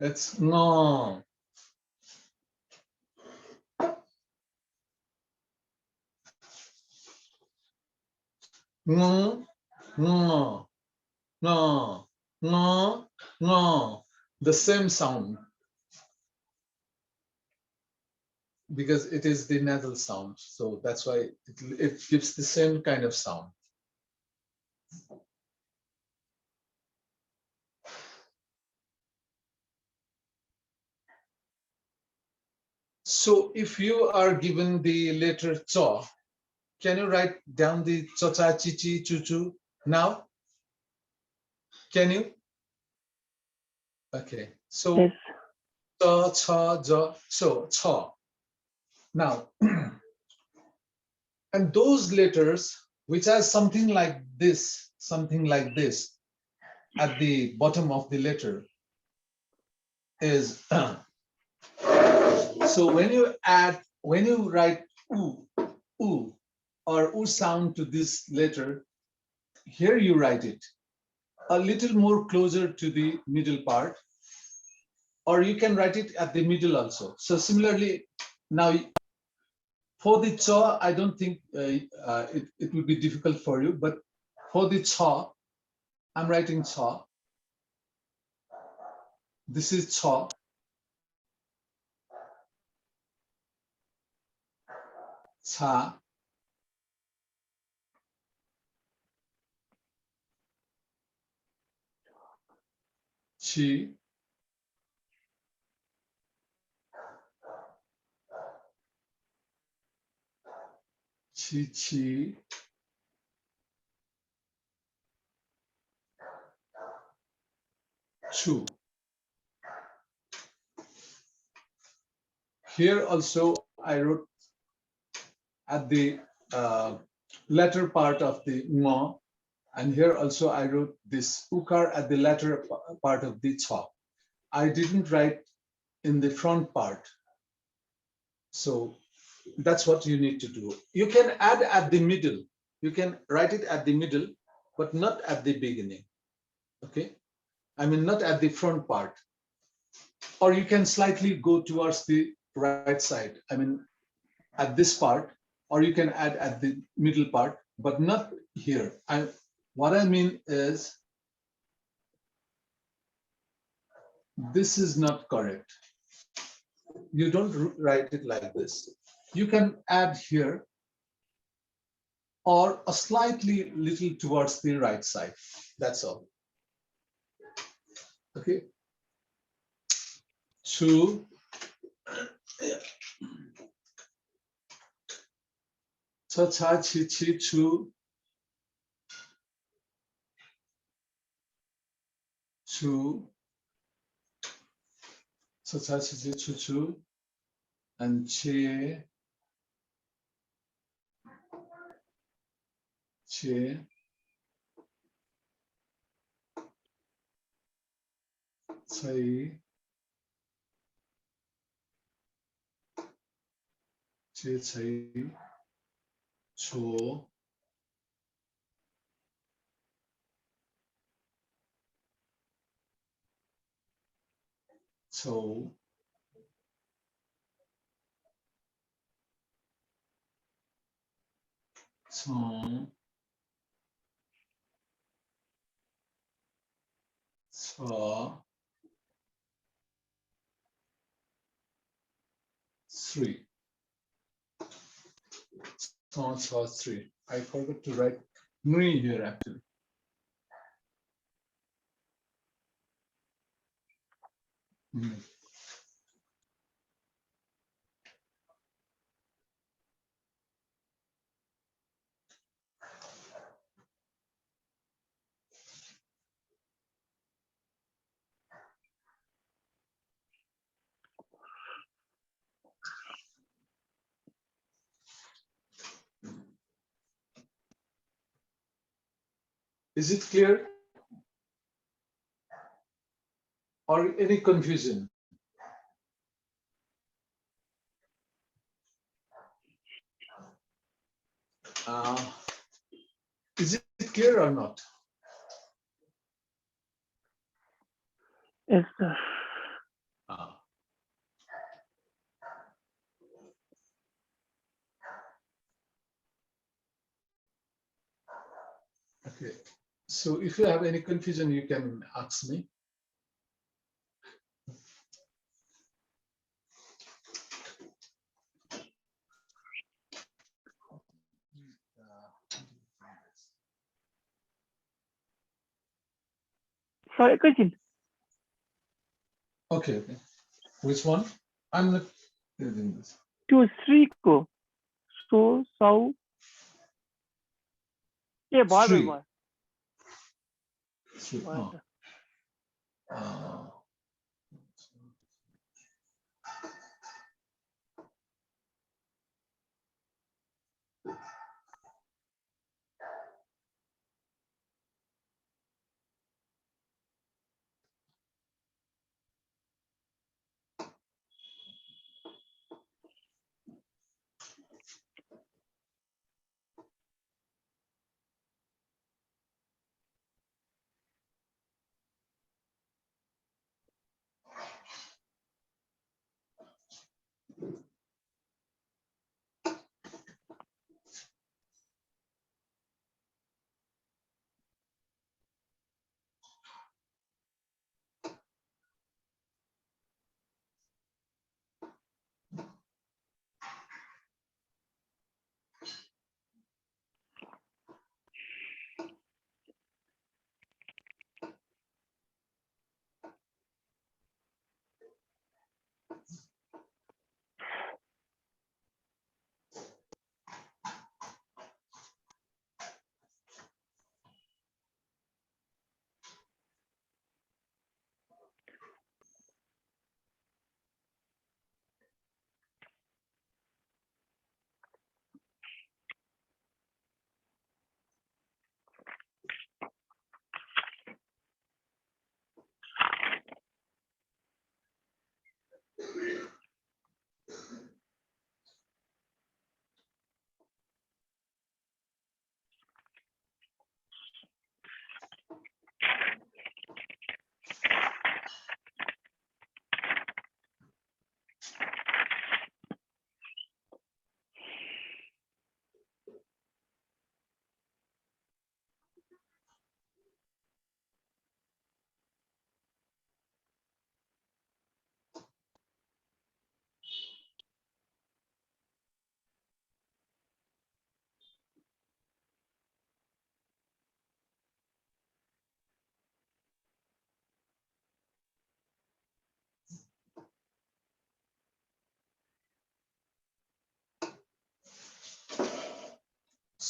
It's no. No. No. No. No. No. The same sound, because it is the nasal sound. So that's why it gives the same kind of sound. So if you are given the letter cho, can you write down the cho, cha, chi, chi, chu, chu now? Can you? Okay. So Yes. cho, cha, jo, so cho. Now, and those letters which are something like this at the bottom of the letter is so when you write oo or oo sound to this letter, here you write it a little more closer to the middle part, or you can write it at the middle also. So similarly, now for the cha, I don't think it will be difficult for you, but for the cha, I'm writing cha. This is cha. Cha. Chi. Chi, chi. Chu. Here also I wrote at the latter part of the ma, And here also I wrote this ukar at the latter part of the cha. I didn't write in the front part. So that's what you need to do. You can add at the middle. You can write it at the middle, but not at the beginning. Okay? I mean, not at the front part. Or you can slightly go towards the right side. I mean, at this part, or you can add at the middle part, but not here. What I mean is, this is not correct. You don't write it like this. You can add here or a slightly little towards the right side. That's all. Okay. Two. Cha cha chi chi chu. Chu. Cha cha chi chi chu chu. And che. Che. Chai. Che chai. Cho. So. Song. Sa. Three. Song sa three. I forgot to write Nui here actually. Is it clear? Or any confusion? Is it clear or not? Yes, sir. Okay. So if you have any confusion, you can ask me. Sorry, question. Okay, okay. Which one? I'm not reading this. To three ko. So, yeah, Three. boy. Three.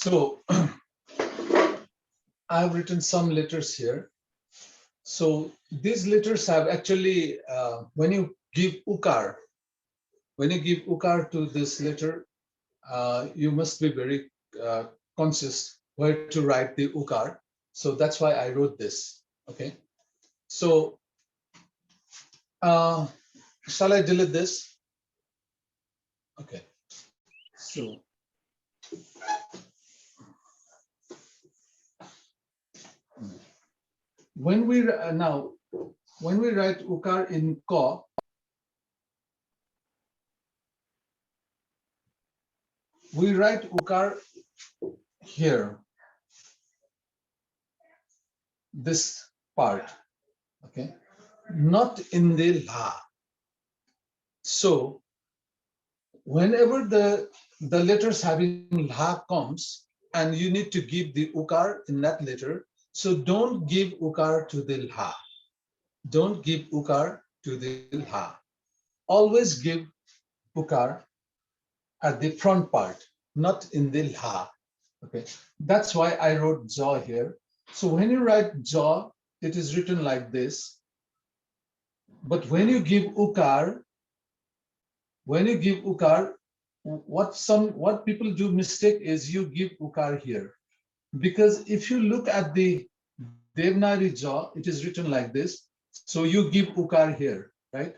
So I've written some letters here. So these letters have actually, when you give ukar to this letter, you must be very conscious where to write the ukar. So that's why I wrote this. Okay. So shall I delete this? Okay. So when we when we write ukar in ka, we write ukar here, this part, okay, not in the la. So whenever the letters having la comes and you need to give the ukar in that letter, so don't give ukar to the la. Don't give ukar to the la. Always give ukar at the front part, not in the la. Okay, that's why I wrote jaw here. So when you write jaw, it is written like this. But when you give ukar, what people do mistake is you give ukar here, because if you look at the Devanagari jaw, it is written like this. So you give ukar here, right?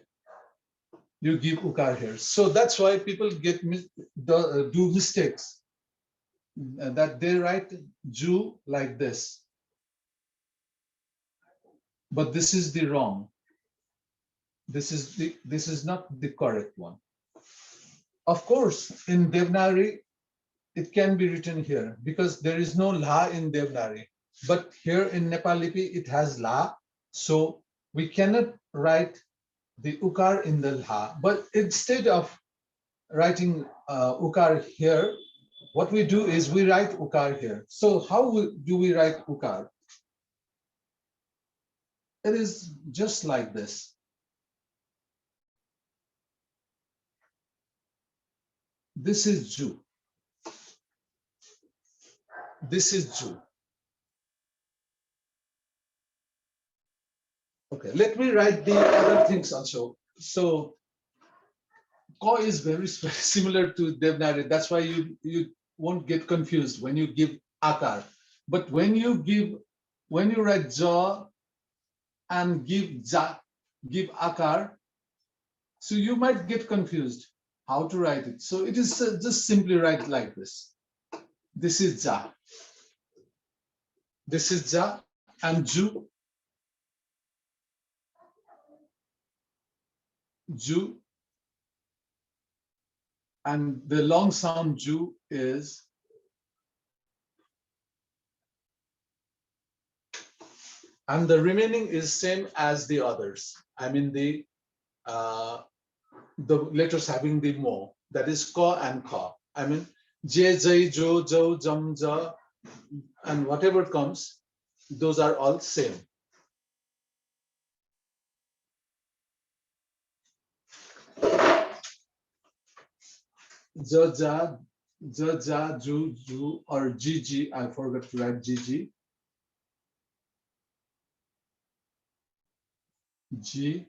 You give ukar here. So that's why people do mistakes, that they write Jew like this. But this is the wrong. This is not the correct one. Of course, in Devanagari, it can be written here because there is no la in Devanagari. But here in Nepal Lipi, it has la. So we cannot write the ukar in the la. But instead of writing ukar here, what we do is we write ukar here. So how do we write ukar? It is just like this. This is Jew. This is Jew. Okay, let me write the other things also. So, Ko is very similar to Devanagari. That's why you won't get confused when you give akar. But when you write jaw and give akar, so you might get confused how to write it. So it is just simply write like this. This is ja. This is ja and Ju. Ju. And the long sound Ju is and the remaining is same as the others. I mean the letters having the mo, that is ka and ka. I mean j, jai, jo, jo, jam, ja, and whatever comes, those are all same. Ja, ja, ju, or gg. I forgot to write gg. G.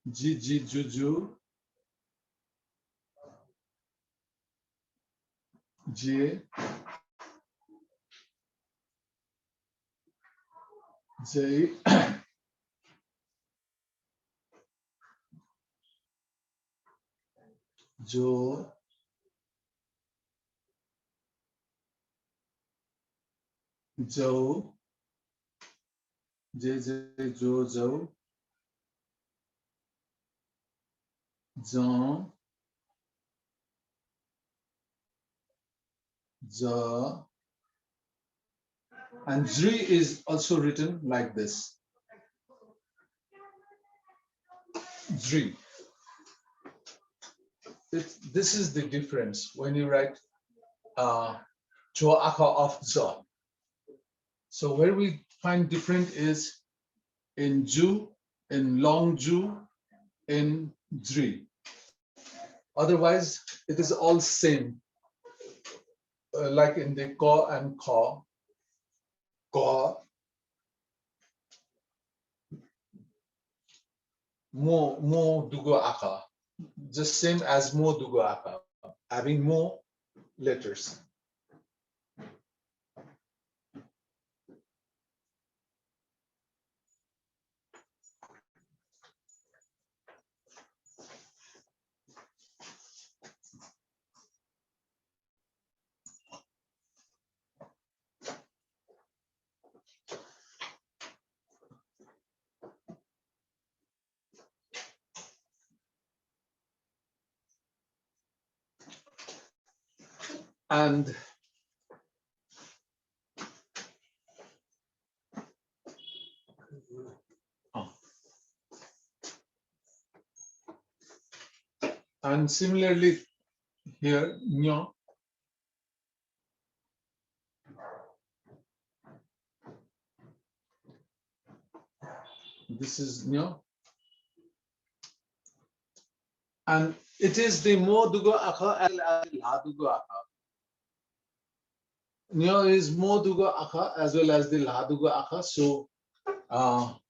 Gg, ju, J. J. Jo. Jo. J, jo, jo. Jan. Ja. And Jri is also written like this. Jri. This is the difference when you write Jo Aka of Ja. So where we find different is in Ju, in long Ju, in Jri. Otherwise, it is all same. Like in the ko and ko, ko, mo dugo aka, just same as mo dugo aka, having more letters. And similarly here, nyo, this is nyo, and it is the mo dugo aka as well as la dugo aka. Nyo is mo dugo aka as well as the la dugo aka. So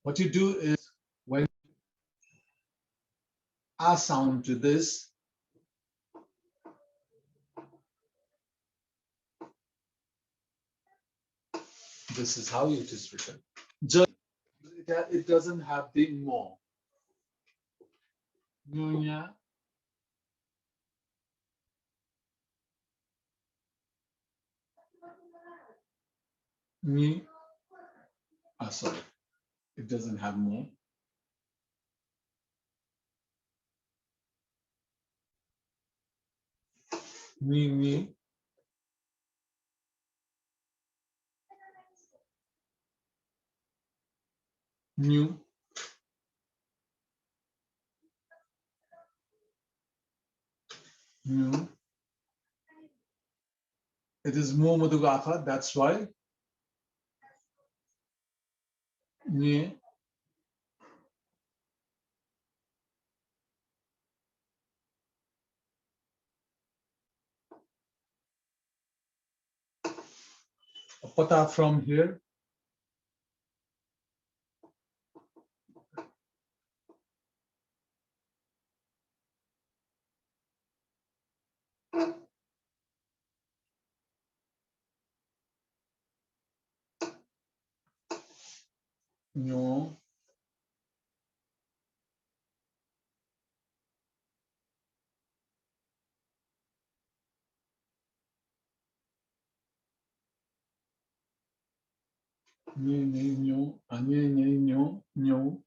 what you do is when a sound to this, this is how it is written. Just it doesn't have the mo. Nyonya, me, sorry, it doesn't have mo. Me, new, new. It is mo madugaka, that's why. Nye, pata from here. No, no, no.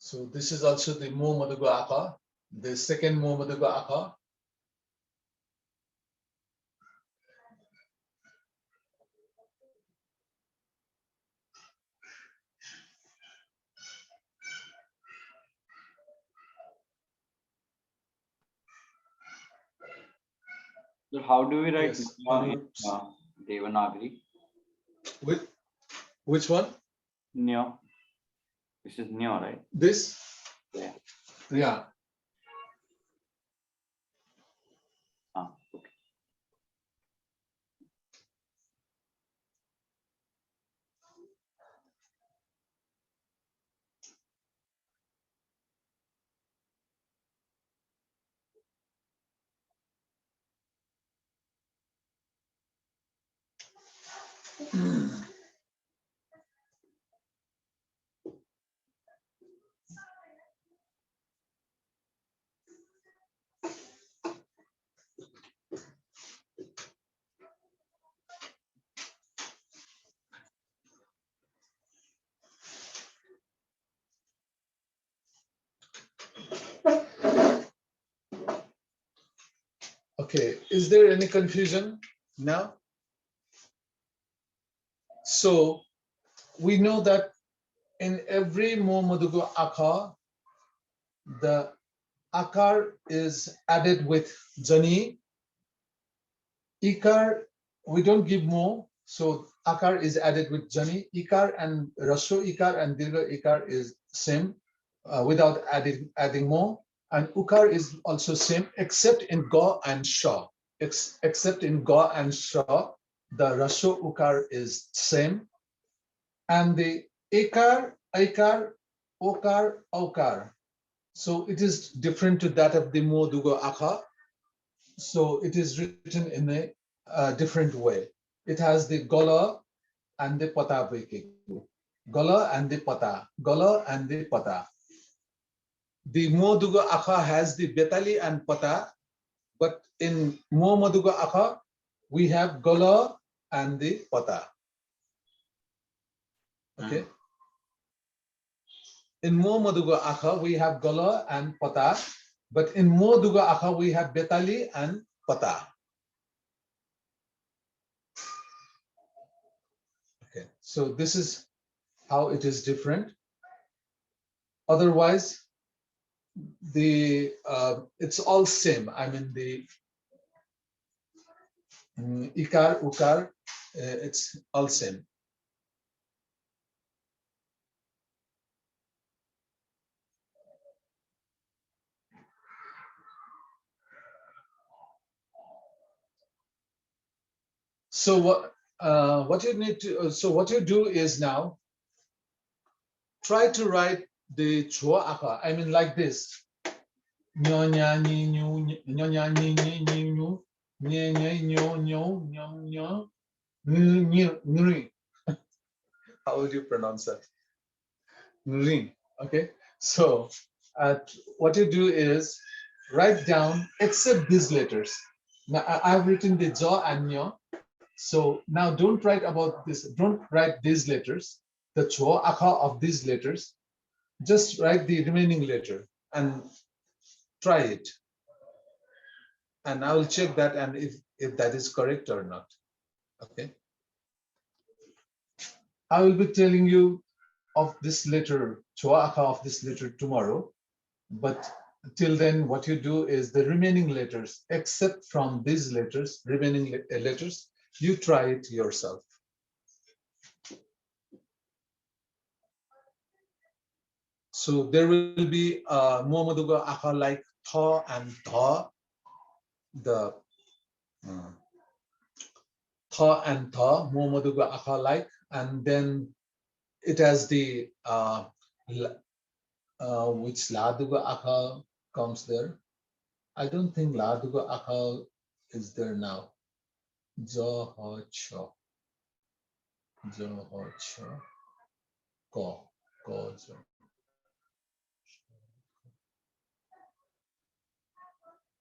So this is also the mo madugo aka, the second mo madugo aka. So how do we write Yes, Nyo in Devanagari? Which one? Nyo. This is Nyo, right? This? Yeah. Yeah. Okay. Okay, is there any confusion now? So we know that in every Mo Madugo Akar, the Akar is added with Jani. Ikar, we don't give Mo, so Akar is added with Jani. Ikar and Rasho Ikar and Dirga Ikar is same without adding Mo. And Ukar is also same except in Ga and Sha. Except in Ga and Sha, the Rasho Ukar is same. And the Ekar, Aikar, Okar, Aukar. So it is different to that of the Mo Dugo Akha. So it is written in a different way. It has the Gola and the Pata Vikiku. Gola and the Pata. Gola and the Pata. The Mo Dugo Akha has the Betali and Pata, but in Mo Madugo Akha, we have Gola and the Pata. Okay. In Mo Maduga Akha, we have Gola and Pata, but in Mo Duga Akha, we have Betali and Pata. Okay, so this is how it is different. Otherwise, the it's all same. I mean the Ikar, Ukar, it's all same. So what you need to what you do is now try to write the Chua Akha. I mean like this. Nyonya ni nyu nyonya ni ni ni nyu nye nye nyo nyo nyo nyo nyo nri. How would you pronounce that? Nri. Okay. So what you do is write down except these letters. Now I've written the jaw and nyo. So now don't write about this. Don't write these letters. The chua akha of these letters. Just write the remaining letter and try it. And I will check that and if that is correct or not. Okay. I will be telling you of this letter, Chua Akha of this letter tomorrow. But till then, what you do is the remaining letters, except from these letters, remaining letters, you try it yourself. So there will be Muhammaduga Akha like Tha and Tha, the Tha and Tha, Muhammaduga Akha like, and then it has the which Laduga Akha comes there. I don't think Laduga Akha is there now. Jo ho cho. Jo ho cho. Ko. Ko jo.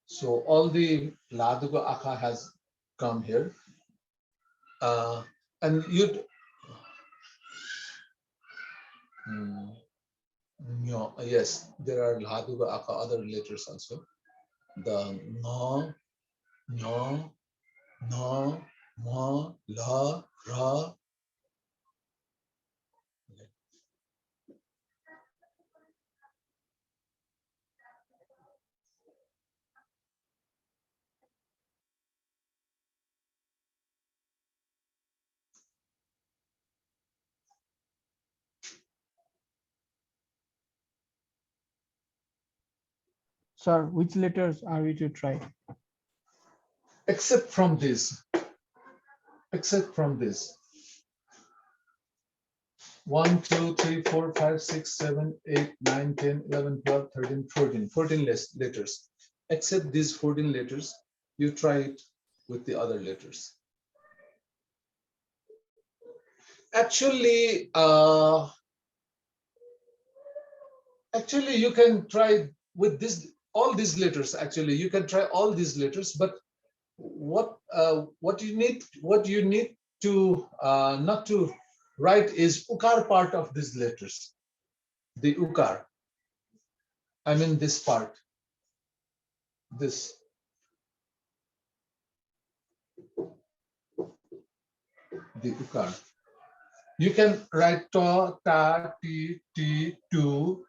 So all the Laduga Akha has come here. And you'd yes, there are Laduga Akha other letters also. The no, no, no, ma, la, ra. Sir, which letters are we to try? Except from this. Except from this. 1, 2, 3, 4, 5, 6, 7, 8, 9, 10, 11, 12, 13, 14. 14 letters. Except these 14 letters, you try it with the other letters. Actually, you can try with this all these letters. Actually, you can try all these letters, but what you need to not to write is ukar part of these letters. The ukar. I mean this part. This. the ukar. You can write ta, ta, ti, ti, tu,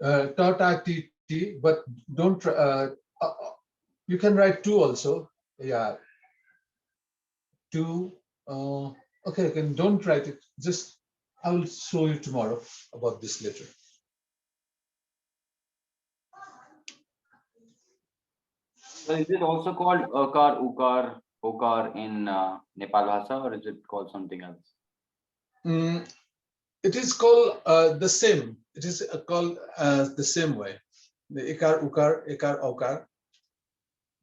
ta, ta, ti, ti, but don't, you can write two also. Yeah, two. Okay, don't write it. Just, I will show you tomorrow about this letter. So is it also called akar, ukar, okar in Nepalbhasa, or is it called something else? It is called the same. It is called the same way. The ikar, ukar, ikar, okar.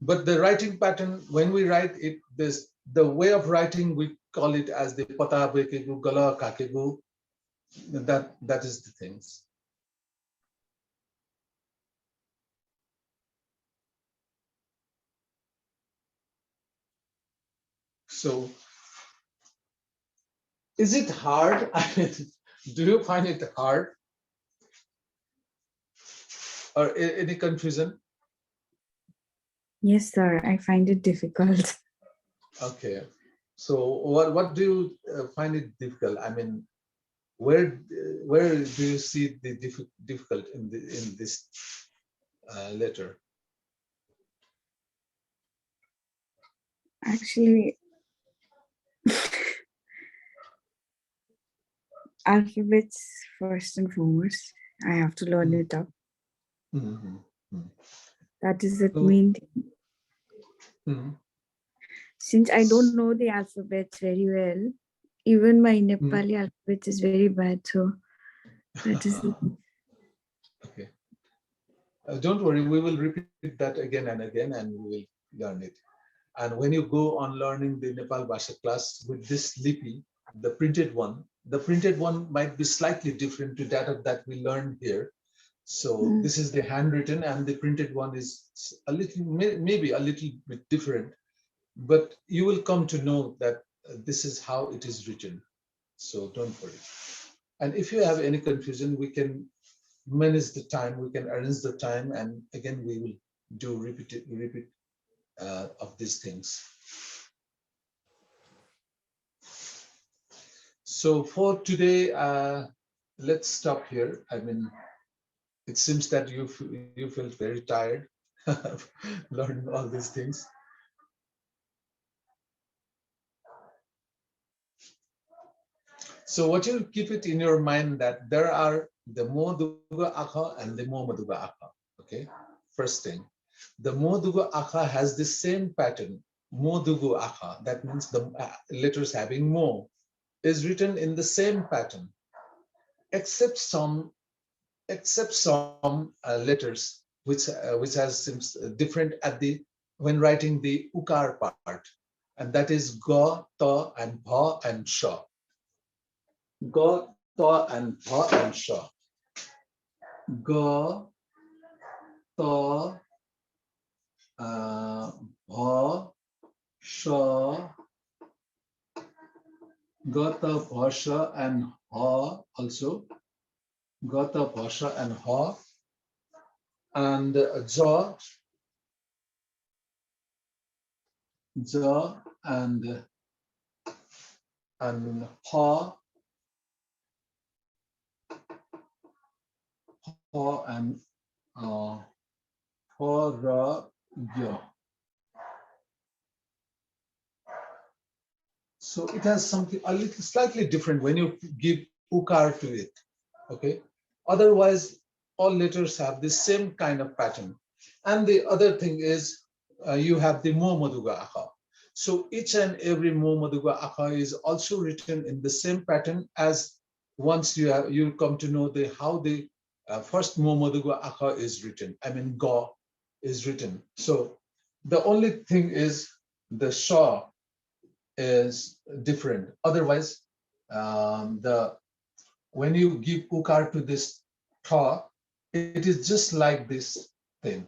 But the writing pattern, when we write it, the way of writing, we call it as the pata bekegu, gala kakegu. That is the things. So, is it hard? I mean, do you find it hard? Or any confusion? Yes, sir. I find it difficult. Okay. So what do you find it difficult? I mean, where do you see the difficult in this letter? Actually, alphabets first and foremost. I have to learn it up. That is the main thing. Since I don't know the alphabets very well, even my Nepali alphabet is very bad. So that is the thing. Okay. Don't worry, we will repeat that again and again, and we will learn it. And when you go on learning the Nepalbhasa class with this lipi, the printed one might be slightly different to that we learned here. So this is the handwritten, and the printed one is a little, maybe a little bit different, but you will come to know that this is how it is written. So don't worry. And if you have any confusion, we can manage the time, we can arrange the time, and again we will do repeat of these things. So for today, let's stop here. I mean, it seems that you felt very tired learning all these things. So what you keep it in your mind that there are the Moduga Akha and the Momaduga Akha. Okay, first thing, the Moduga Akha has the same pattern. Modugu Akha, that means the letters having Mo, is written in the same pattern, except some letters which seems different when writing the ukar part, and that is ga, ta, and bha and sha. Ga, ta, and bha and sha. Ga, ta, bha, sha. Gata Bhasha and Ha also. Gata Bhasha and Ha. And Ja and Ha. Ha and Ha, Ra, Ya. So it has something a little slightly different when you give ukar to it. Okay. Otherwise, all letters have the same kind of pattern. And the other thing is you have the Mo Maduga Akha. So each and every Mo Maduga Akha is also written in the same pattern as once you come to know how the first Mo Maduga Akha is written. I mean, Ga is written. So the only thing is the Sha is different. Otherwise, when you give ukar to this tha, it is just like this thing.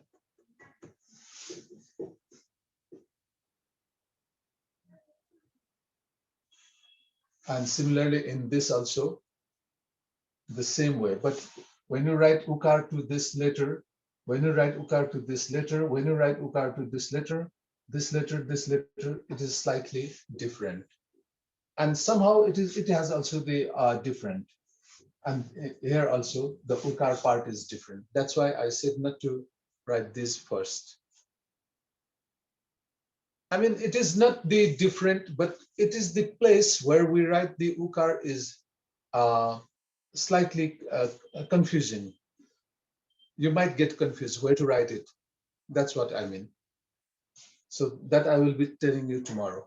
And similarly in this also, the same way. But when you write ukar to this letter, when you write ukar to this letter, when you write ukar to this letter, it is slightly different. And somehow it has also the different. And here also the ukar part is different. That's why I said not to write this first. I mean, it is not the different, but it is the place where we write the ukar is slightly confusing. You might get confused where to write it. That's what I mean. So that I will be telling you tomorrow.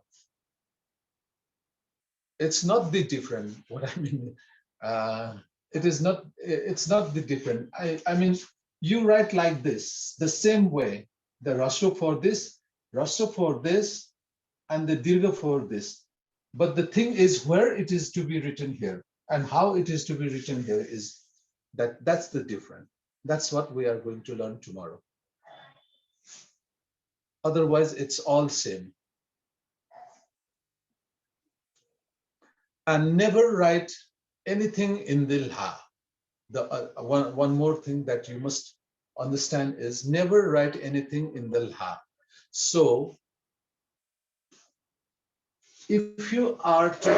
It's not the different, what I mean. It's not the different. I mean, you write like this, the same way, the rasho for this, and the dirgha for this. But the thing is where it is to be written here and how it is to be written here is that's the difference. That's what we are going to learn tomorrow. Otherwise, it's all same. And never write anything in the lha. The one more thing that you must understand is never write anything in the lha. So if you are to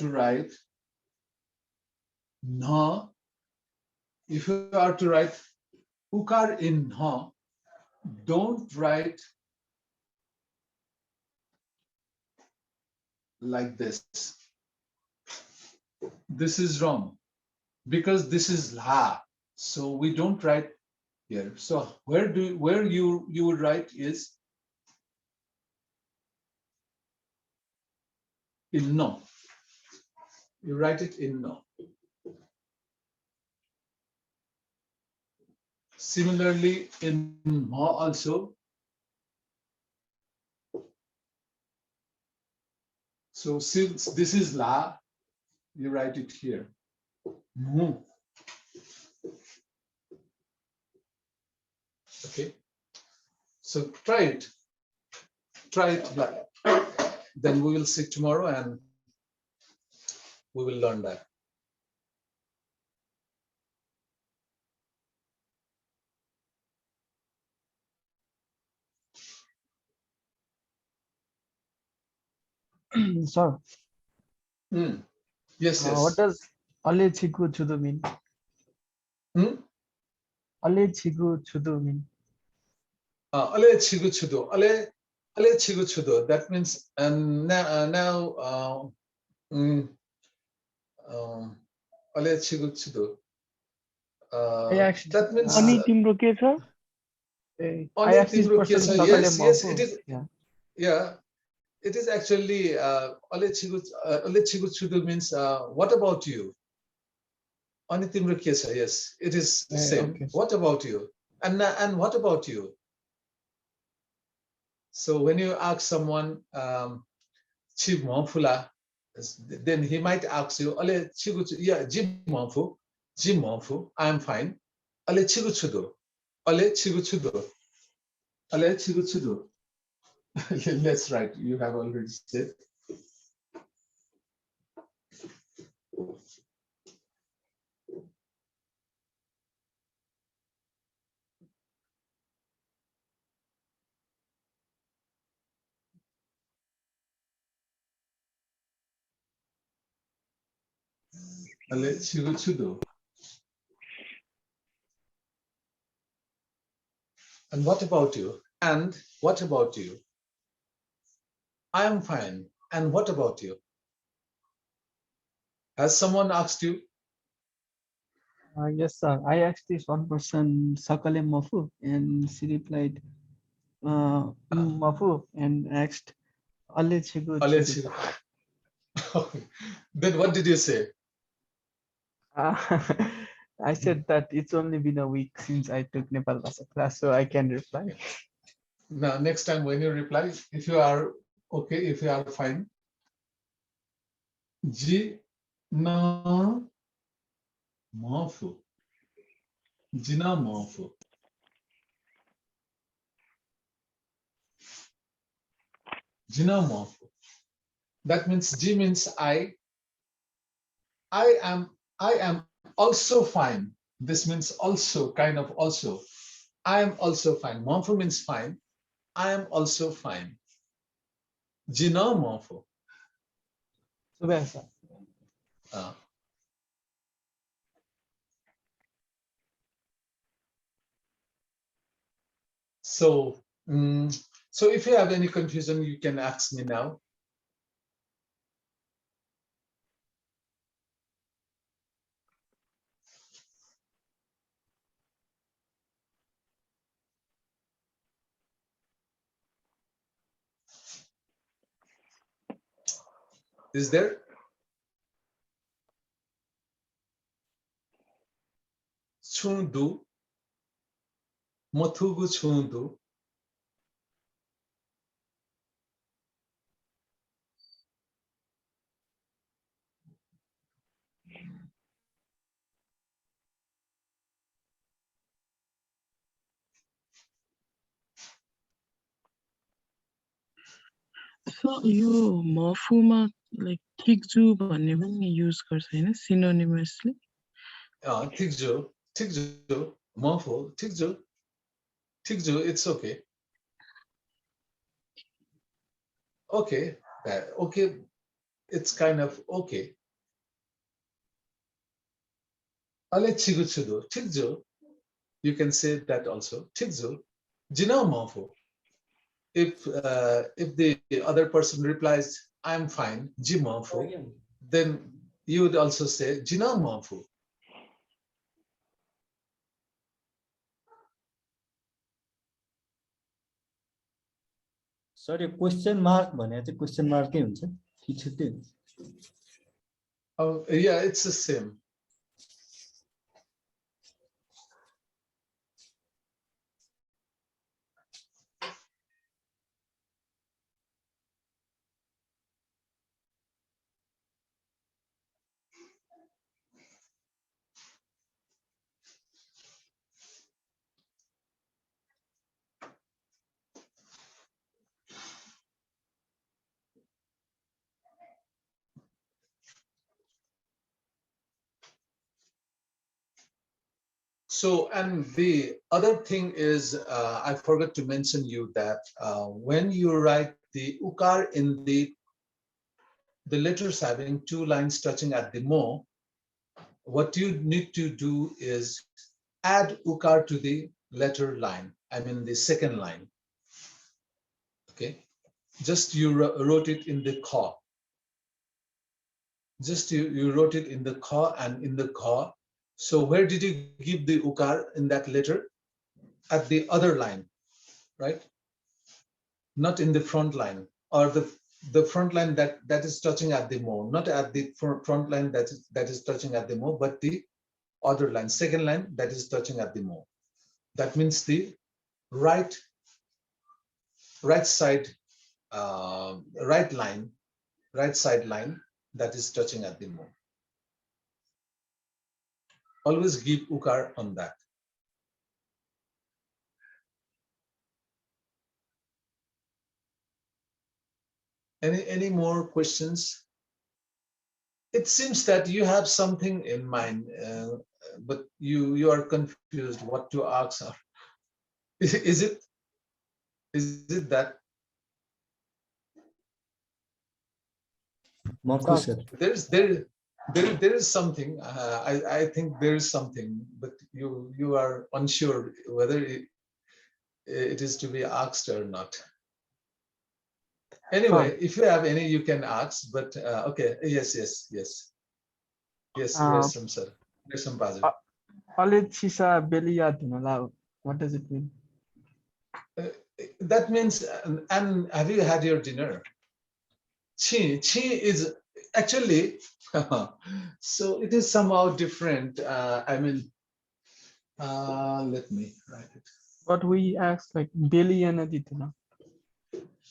write na, if you are to write ukar in na, don't write like this. This is wrong because this is la. So we don't write here. So where you would write is in no. You write it in no. Similarly, in ma also. So since this is la, you write it here. Mu. Okay. So try it. Then we will see tomorrow and we will learn that. Sir, Yes, yes. what does ale chiku chudu mean? Ale chiku chudu mean? Ale chigu chudo. Ale chigu chudo. That means now ale chigu chudo. That means Ani timro ke cha? I asked this person sakale yes, it is. Yeah. It is actually ale chigu chudo means what about you? Ani timro ke cha? Yes, it is the same. Okay. What about you? And what about you? So when you ask someone, chi monfula, then he might ask you, ale chigu yeah, ji monfu, I'm fine. Ale chigu chudo, ale chigu chudo, ale chigu chudo. That's right. You have already said. Ale chigu chudo. And what about you? And what about you? I am fine. And what about you? Has someone asked you? Yes, sir. I asked this one person sakale mafu, and she replied mafu, and asked ale chiku Ale chudu. chigu. Then what did you say? I said that it's only been a week since I took Nepalbhasa class, so I can reply. Now, next time when you reply, if you are okay, if you are fine, ji na mafu, jina mafu. Jina mafu. That means ji means I am also fine. This means also, kind of also. I am also fine. Mafu means fine. I am also fine. Jina Mafo. Subasa. So, so if you have any confusion, you can ask me now. Is there? Chundu, Mothugu Chundu. So yo मफुमा like ठिकजु भन्ने पनि use गर्छ हैन synonymously. Tikjo, Mafo, Tikjo, it's okay. Okay, okay, it's kind of okay. Ale Chiguchudo, Tikjo, you can say that also. Tikjo, Jina Mafo. If the other person replies, I'm fine, Jimafu, then you would also say Jina Mafu. Sorry, question mark भने चाहिँ question mark कै हुन्छ कि छुट्टै हुन्छ? Oh, yeah, it's the same. So, and the other thing is, I forgot to mention you that when you write the ukar in the letters having 2 lines touching at the mo, what you need to do is add ukar to the letter line, I mean the second line. Okay, just you wrote it in the kha. Just you wrote it in the kha and in the kha. So where did you give the ukar in that letter? At the other line, right? Not in the front line, or the front line that is touching at the mo, not at the front line that is touching at the mo, but the other line, second line that is touching at the mo. That means the right side, right side line that is touching at the mo. Always give ukar on that. Any more questions? It seems that you have something in mind, but you are confused what to ask. Is it that? There is something. I think there is something, but you are unsure whether it is to be asked or not. Anyway, if you have any, you can ask. But okay, yes. Yes, there's some sir. There's some positive. Alechisa Belia Dunala. What does it mean? That means, and have you had your dinner? Chi is actually, so it is somehow different. I mean, let me write it. But we asked like billion aditana.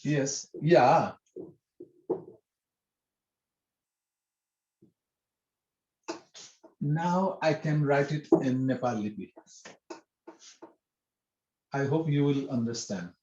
Yes, yeah. Now I can write it in Nepal Lipi. I hope you will understand.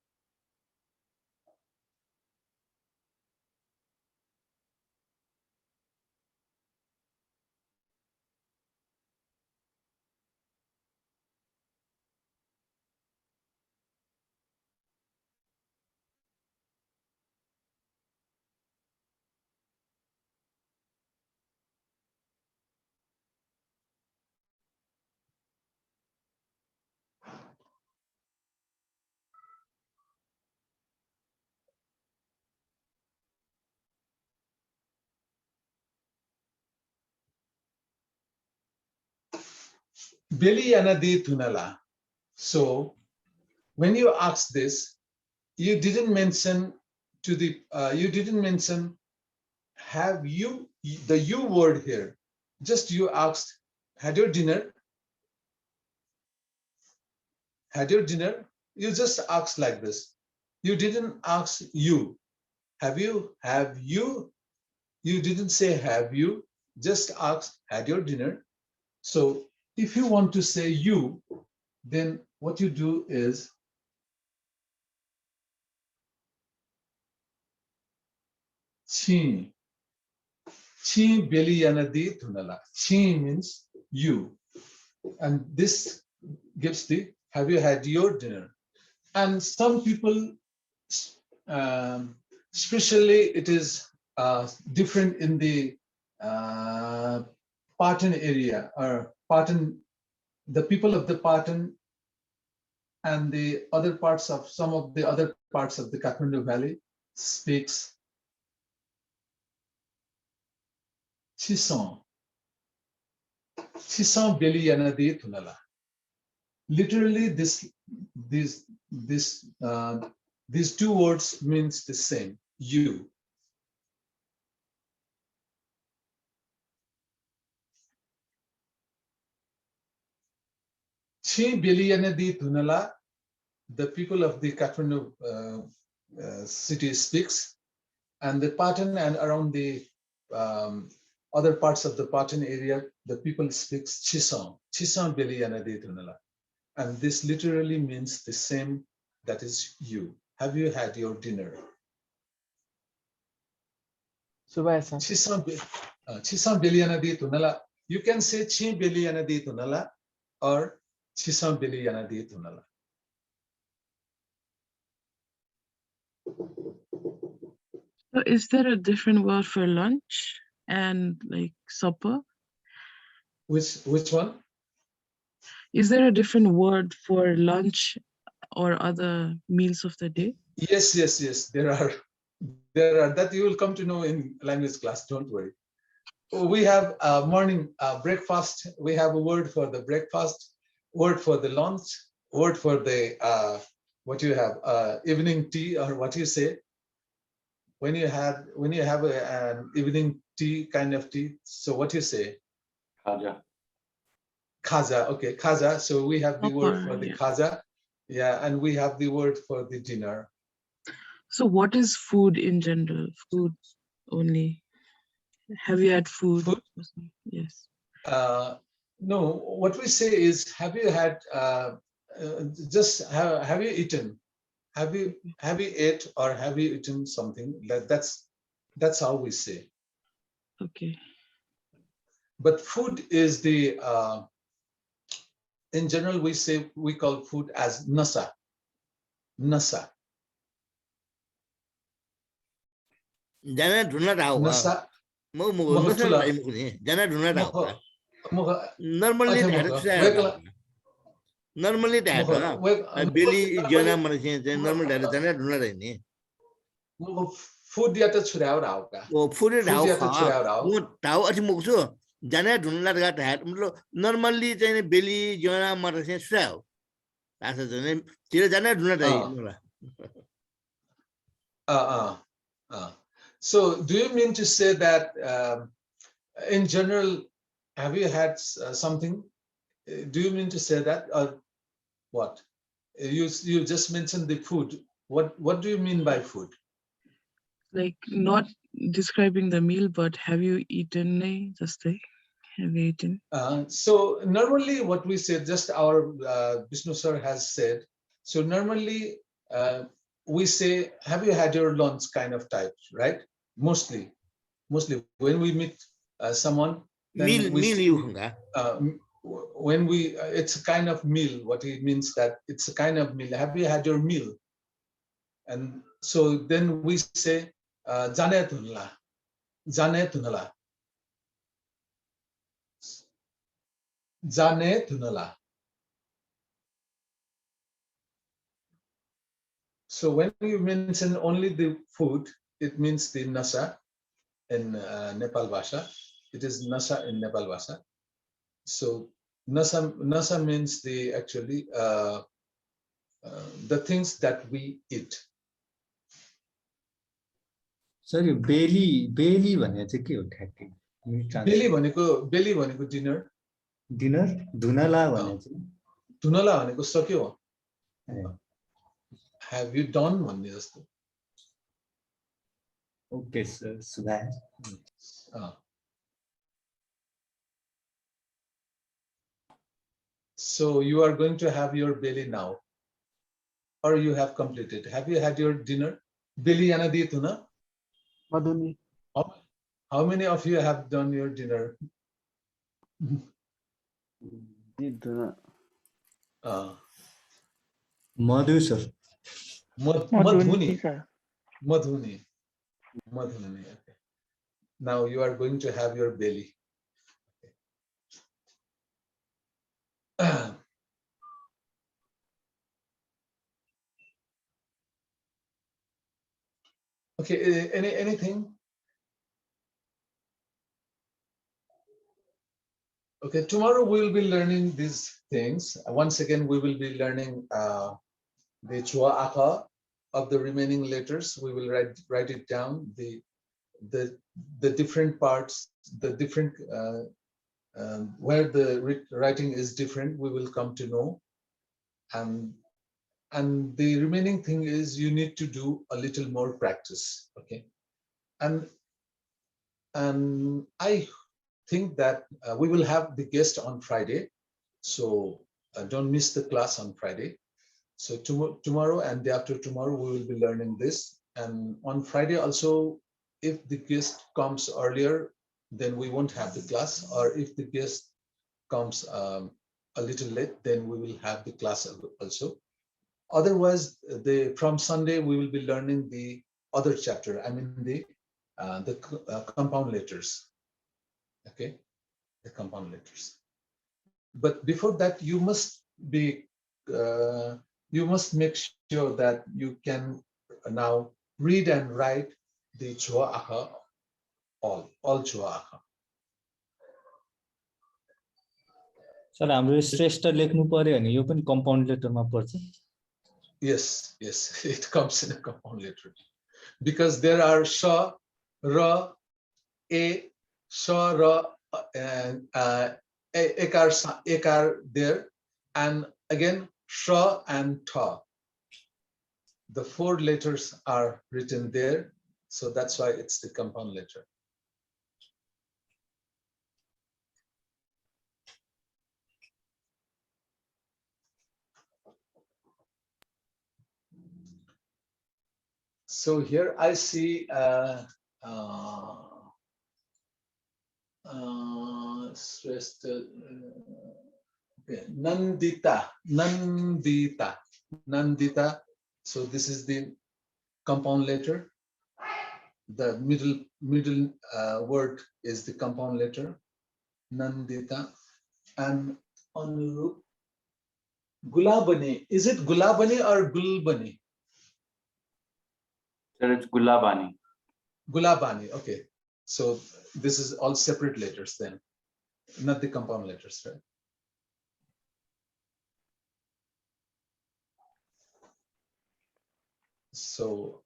Beli Anadi Tunala. So when you ask this, you didn't mention have you, the you word here. Just you asked, had your dinner? Had your dinner? You just asked like this. You didn't ask you. Have you? Have you? You didn't say have you. Just asked, had your dinner? So if you want to say you, then what you do is chi. Chi beli yanadi tunala. Chi means you. And this gives the have you had your dinner? And some people, especially it is different in the Patan area or Patan, the people of the Patan and the other parts of some of the other parts of the Kathmandu Valley speaks Chisong. Chisong Beli Yanadi Tunala. Literally, these two words means the same. You. Chi Beli Yanadi Tunala. The people of the Kathmandu city speaks, and the Patan and around the other parts of the Patan area, the people speaks Chisong. Chisong Beli Yanadi Tunala. And this literally means the same, that is you. Have you had your dinner? Subhasa. Chisang Biliyanadi Tunala. You can say Chi Biliyanadi Tunala or Chisang Biliyanadi Tunala. So is there a different word for lunch and like supper? Which one? Is there a different word for lunch or other meals of the day? Yes. There are that you will come to know in language class. Don't worry. We have morning breakfast. We have a word for the breakfast, word for the lunch, word for the what you have evening tea, or what you say when you have an evening tea kind of tea. So what you say? Khaja. Kasaa. Okay, kasaa. So we have the word for the Yeah. kasaa. Yeah, and we have the word for the dinner. So what is food in general? Food only. Have you had food? Food? Yes. No, what we say is, have you had, have you eaten? Have you ate or have you eaten something? That's how we say. Okay. But food is the, in general, we call food as nasa. Nasa. Jana dhuna rao. Nasa. Jana dhuna rao. Normally normally that Billy Jana Marcin normal that Jana dhuna raini. Food yata churao rao ka. Oh, food is how rao. Tao ati mukso. Jana dhuna gat hat. Normally Jana Billy Jana Marcin sao. That's the name. Tira Jana dhuna raini. So do you mean to say that in general, have you had something? Do you mean to say that, or what? You just mentioned the food. What do you mean by food? Like not describing the meal, but have you eaten? Just like, have you eaten? So normally what we say, just our Vishnu sir has said. So normally we say, have you had your lunch kind of type, right? Mostly when we meet someone, then when we it's a kind of meal. What it means that it's a kind of meal. Have you had your meal? And so then we say jane tunla. Jane tunala. Jane tunala. So when you mention only the food, it means the nasa in Nepalbhasa. It is nasa in Nepalbhasa. So Nasa means the actually the things that we eat. Sir यो बेली भने चाहिँ के हो ठ्याक्कै? Belly भनेको dinner. Dinner धुनला भने चाहिँ धुनला भनेको सक्यो. Have you done भन्ने जस्तो. Okay sir Subhash. So you are going to have your belly now, or you have completed. Have you had your dinner? Belly yana diye tuna. Madhuni. How many of you have done your dinner? Madhu sir. Madhuni. Madhuni. Madhuni. Okay. Now you are going to have your belly. Okay. Anything? Okay. Tomorrow we will be learning these things. Once again, we will be learning the chua aka of the remaining letters. We will write it down. The different parts, the different where the writing is different, we will come to know. And the remaining thing is you need to do a little more practice. Okay. And I think that we will have the guest on Friday, so don't miss the class on Friday. So tomorrow and day after tomorrow we will be learning this, and on Friday also, if the guest comes earlier, then we won't have the class, or if the guest comes a little late, then we will have the class also. Otherwise, from Sunday we will be learning the other chapter. I mean the compound letters. Okay, the compound letters. But before that, you must make sure that you can now read and write the chua aka, all chua aka. Sir हाम्रो श्रेष्ठ लेख्नु पर्यो भने यो पनि compound लेटरमा पर्छ. Yes, it comes in a compound letter because there are sha, ra, a, sha, ra, and ekar there, and again sha and ta. The 4 letters are written there, so that's why it's the compound letter. So here I see Nandita. So this is the compound letter. The middle word is the compound letter, Nandita. And Anurup, Gulabani. Is it Gulabani or Gulbani? Sir, it's Gulabani. Gulabani, okay. So this is all separate letters then, not the compound letters, right? So,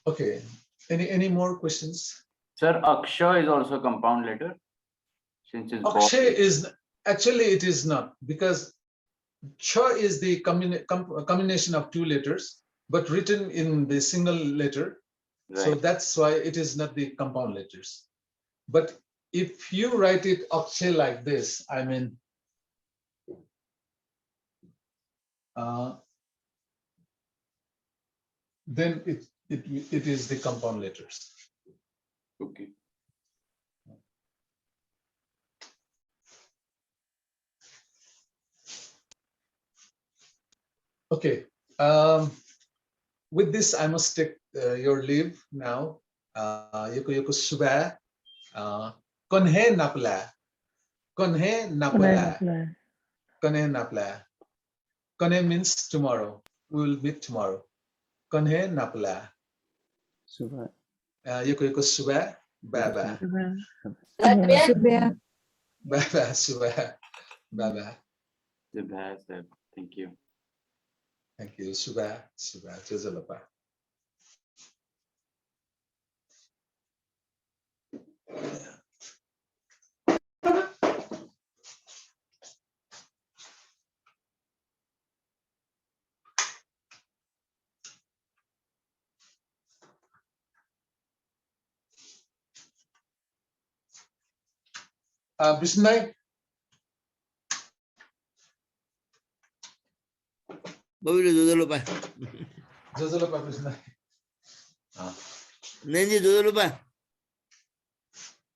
okay. Any more questions? Sir, Aksha is also a compound letter. Since it's Akshay is actually it is not, because cha is the combination of 2 letters, but written in the single letter. Right. So that's why it is not the compound letters. But if you write it Akshay like this, I mean, then it is the compound letters. Okay. Okay. With this, I must take your leave now. Yoko subha. Konhe napla. Konhe napla. Konhe napla. Konhe means tomorrow. We will meet tomorrow. Konhe napla. Subha. Yoko subha. Baba. Subha. Bye-bye, Subha. Bye-bye. Subha, thank you. Thank you, Subha. Subha, Jojalapa. Bishnai. Pabitra Jojalapa. Jojalapa, Bishnai. Nenji Jojalapa.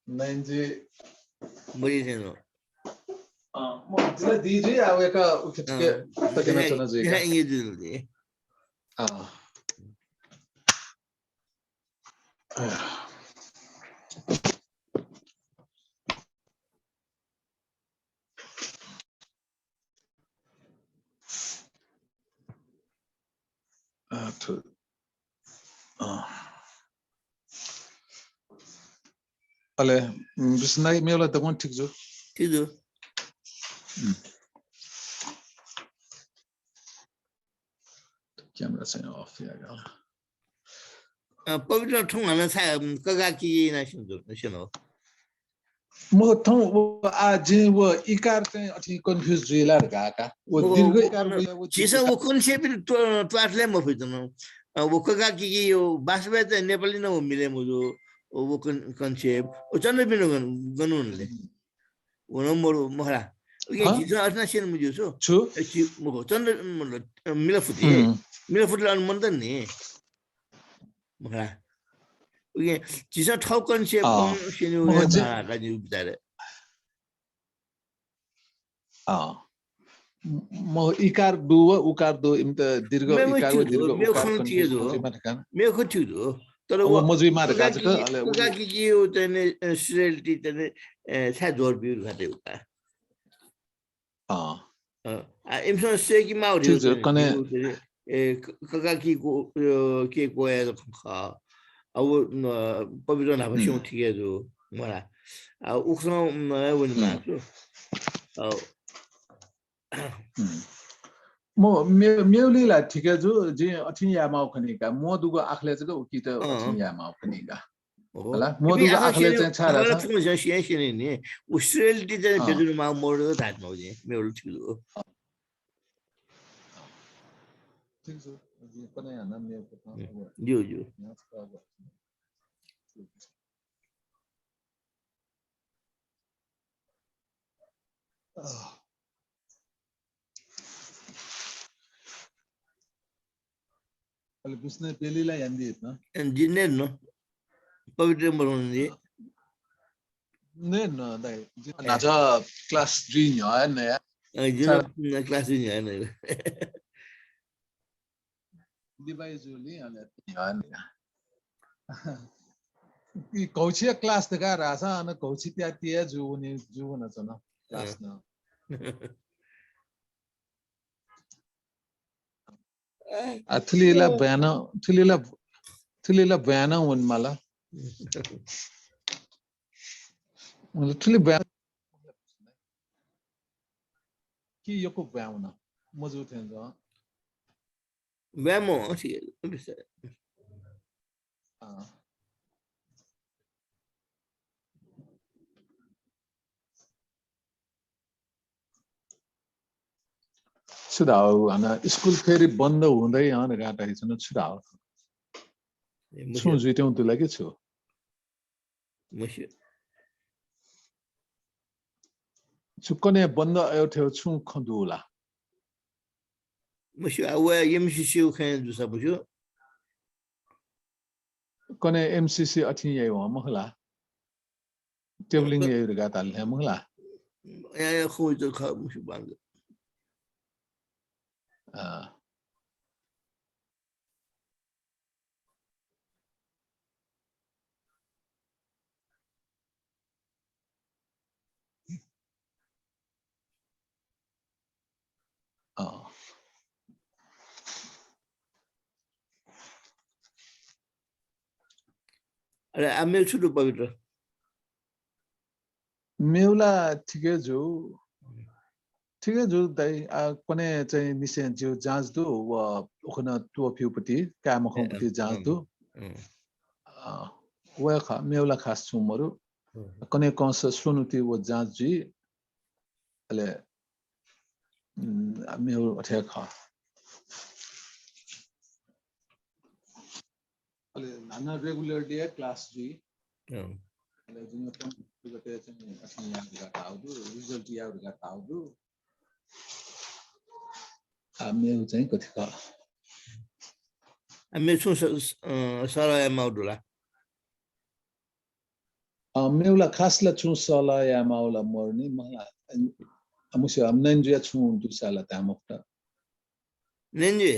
Nenji. Bari seno. Dila diji aweka ukitke takena chona Dia jega. ingin dulu. Ale, Bishnai meola takon ठीक जो. ठीक जो. Camera चाहिँ off यार. Pabitra thong ana sa kagaki na sino. म ठाउँ आज वो इकार चाहिँ अति कन्फ्युज रिला गएका वो दीर्घ इकार बोला वो चिसा वो कन्सेप्ट ट्रान्सलेट म फिर्नु वो कगाकी यो बासबे त नेपाली न हो मिले मुजो वो कन्सेप्ट ओ चन्द्र बिनु गनु हुनले वो नम्बर मखरा ओके चिसा असना सेन मुजो सो म चन्द्र मिला फुटले मन त नि मखरा ओके चिसा ठौ कन्सेप्ट सेनु भागा नि बिचारे म इकार दु उकार दु इम त दीर्घ इकार व दीर्घ उकार कन्फ्युज मे खछु दु तर वो मजुइ मार गाजक अले कगाकी यो तने सिरियलिटी तने छ जोर बिउ खाते उता इमसन से कि माउरी कने कगाकी को के कोया खा अब पवित्र नाम सिउ ठिकै जो मला उखनो वनि माछु म मेउलीलाई ठिकै छु जे अठिन यामाउ खनिका मोदुको आखले चाहिँ उकि त अठिन यामाउ खनिका होला मोदुको आखले चाहिँ छारा छ तुम चाहिँ सिएसिने नि उस्ट्रेलिया चाहिँ बेजुन मा मोडो धात नौ जे मेउल छु ठीक छ जे पनि हैन मेरो जो अले बिस्ने पेलीलाई यान्दी न जिन्ने न पवित्र बनाउने ने न दाइ नाचा क्लास 3 है न जिन क्लास 3 है न दिबाई जुली अले हैन कि कौचिया क्लास त का रासा अन कौची त्या त्या जुने जुन छ न क्लास न थुलीला बयान हुन मला थुली बयान कि योको बयान मजबुत हुन्छ व्यामो छुडाउ हैन स्कुल फेरि बन्द हुँदै हन गाटा हिजन छुडाउ छु जुइट्यौ तुला के छु मस्य छुकने बन्द आयो थियो छु खदुला मस्य आव एमसीसी खान जुसा बुझ्यो कने एमसीसी अठि याइ हो महला टेबलिङ याइ गाटा ले महला या खो त ख मस्य बांग अरे आमे छु पवित्र मेउला ठिकै छु दाइ कने चाहिँ निसे जो जाँच दु व ओखना तो फ्युपति काम खपति जाँच दु व मेउला खास छु मरु कने कौस सुनुति व जाँच जी अले मेउ अठे खा अले नाना रेगुलर डे क्लास जी अले जुन पनि गते चाहिँ असि याद गर्दा आउदु रिजल्ट याद गर्दा आउदु मेउ चाहिँ कति खा मे छु सराय माउडुला मेउला खासला छु सला या माउला मर्नी मला मुसे हमनन जे छु दुसाला तामक्ता नेन्जे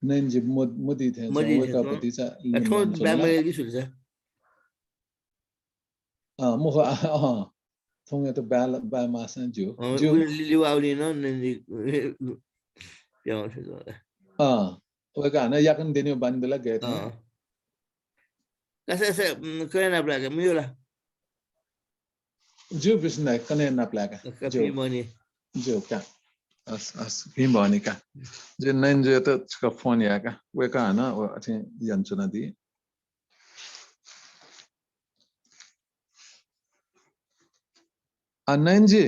नैनजी मोदी थे वका पति चा ठो बामले कि सुल्छ मुख थोंगे तो बा मासन जो लिवाउली न नेन्जी प्याउ छ वका न याकन देने बन्दला गए थे कसे करेना प्लाका मियोला जो बिस्ना कने ना प्लाका जो मनी जो का अस फिम भनिका जे नैन जो त का फोन याका वका न अथे यन्चुना दि नैन जी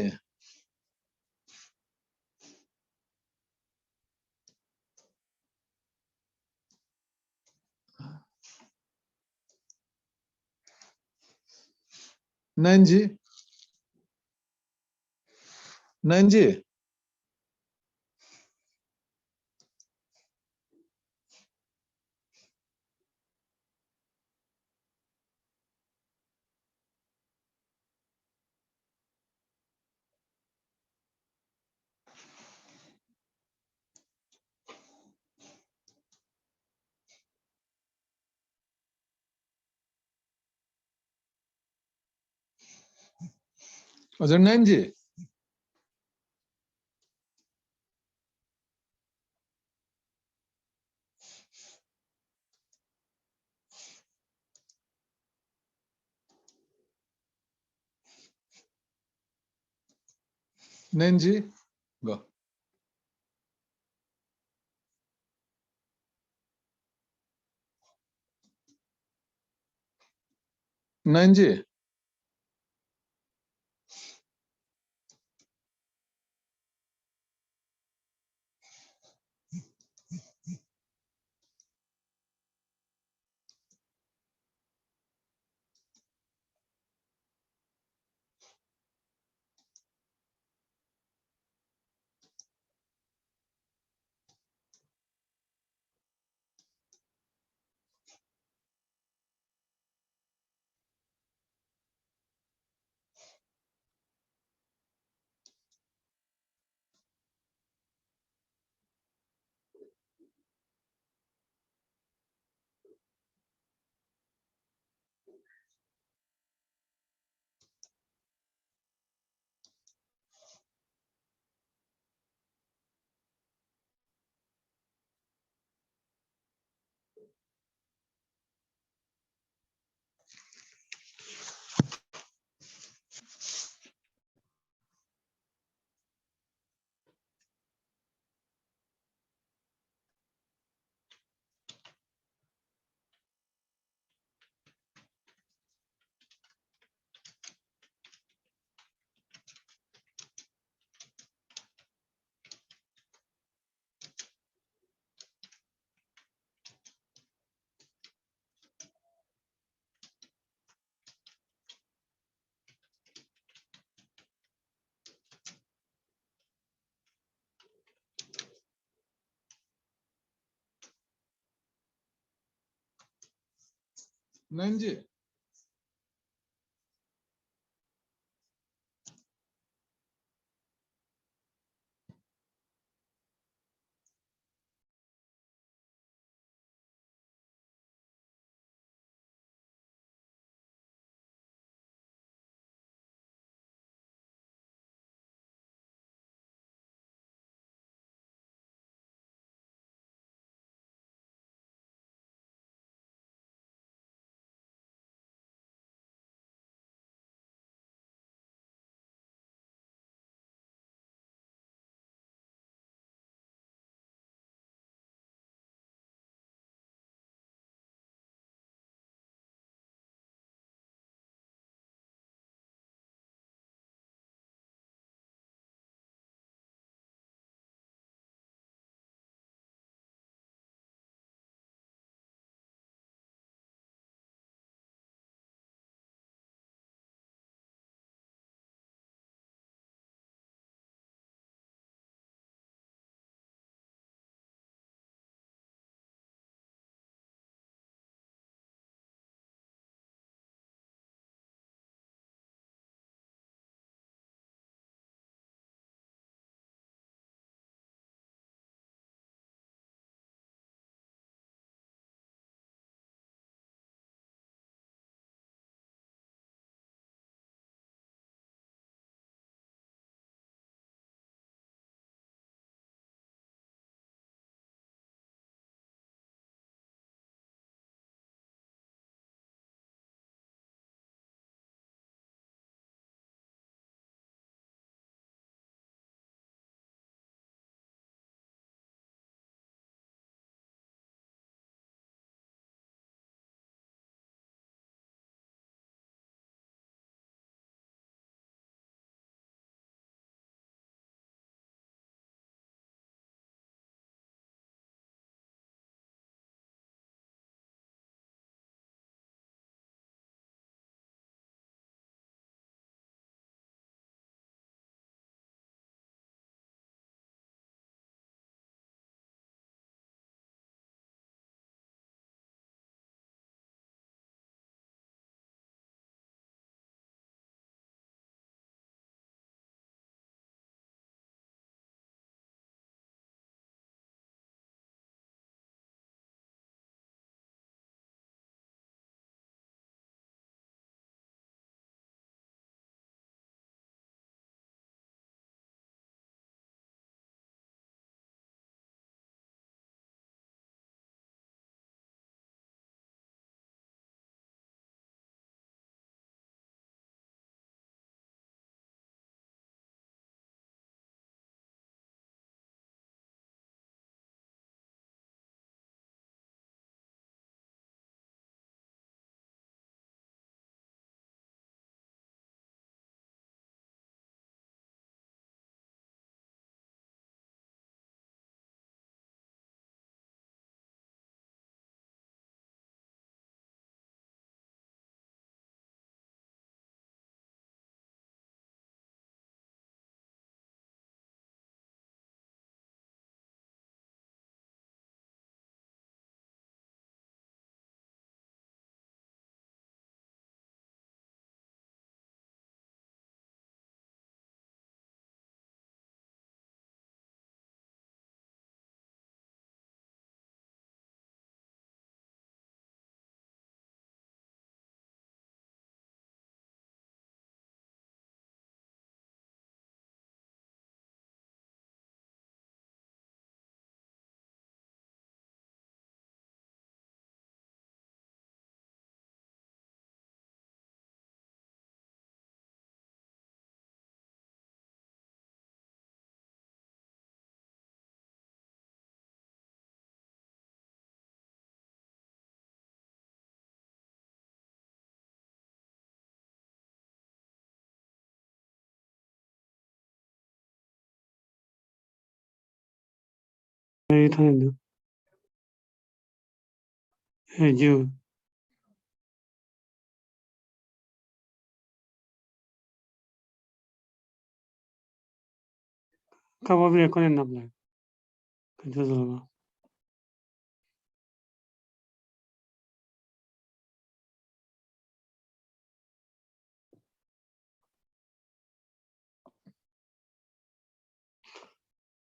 नैन जी हजुर नैन जी नैन जी गो नैन जी नैन जी Tanendo. You. Kababire konen nabla. Kajazalba.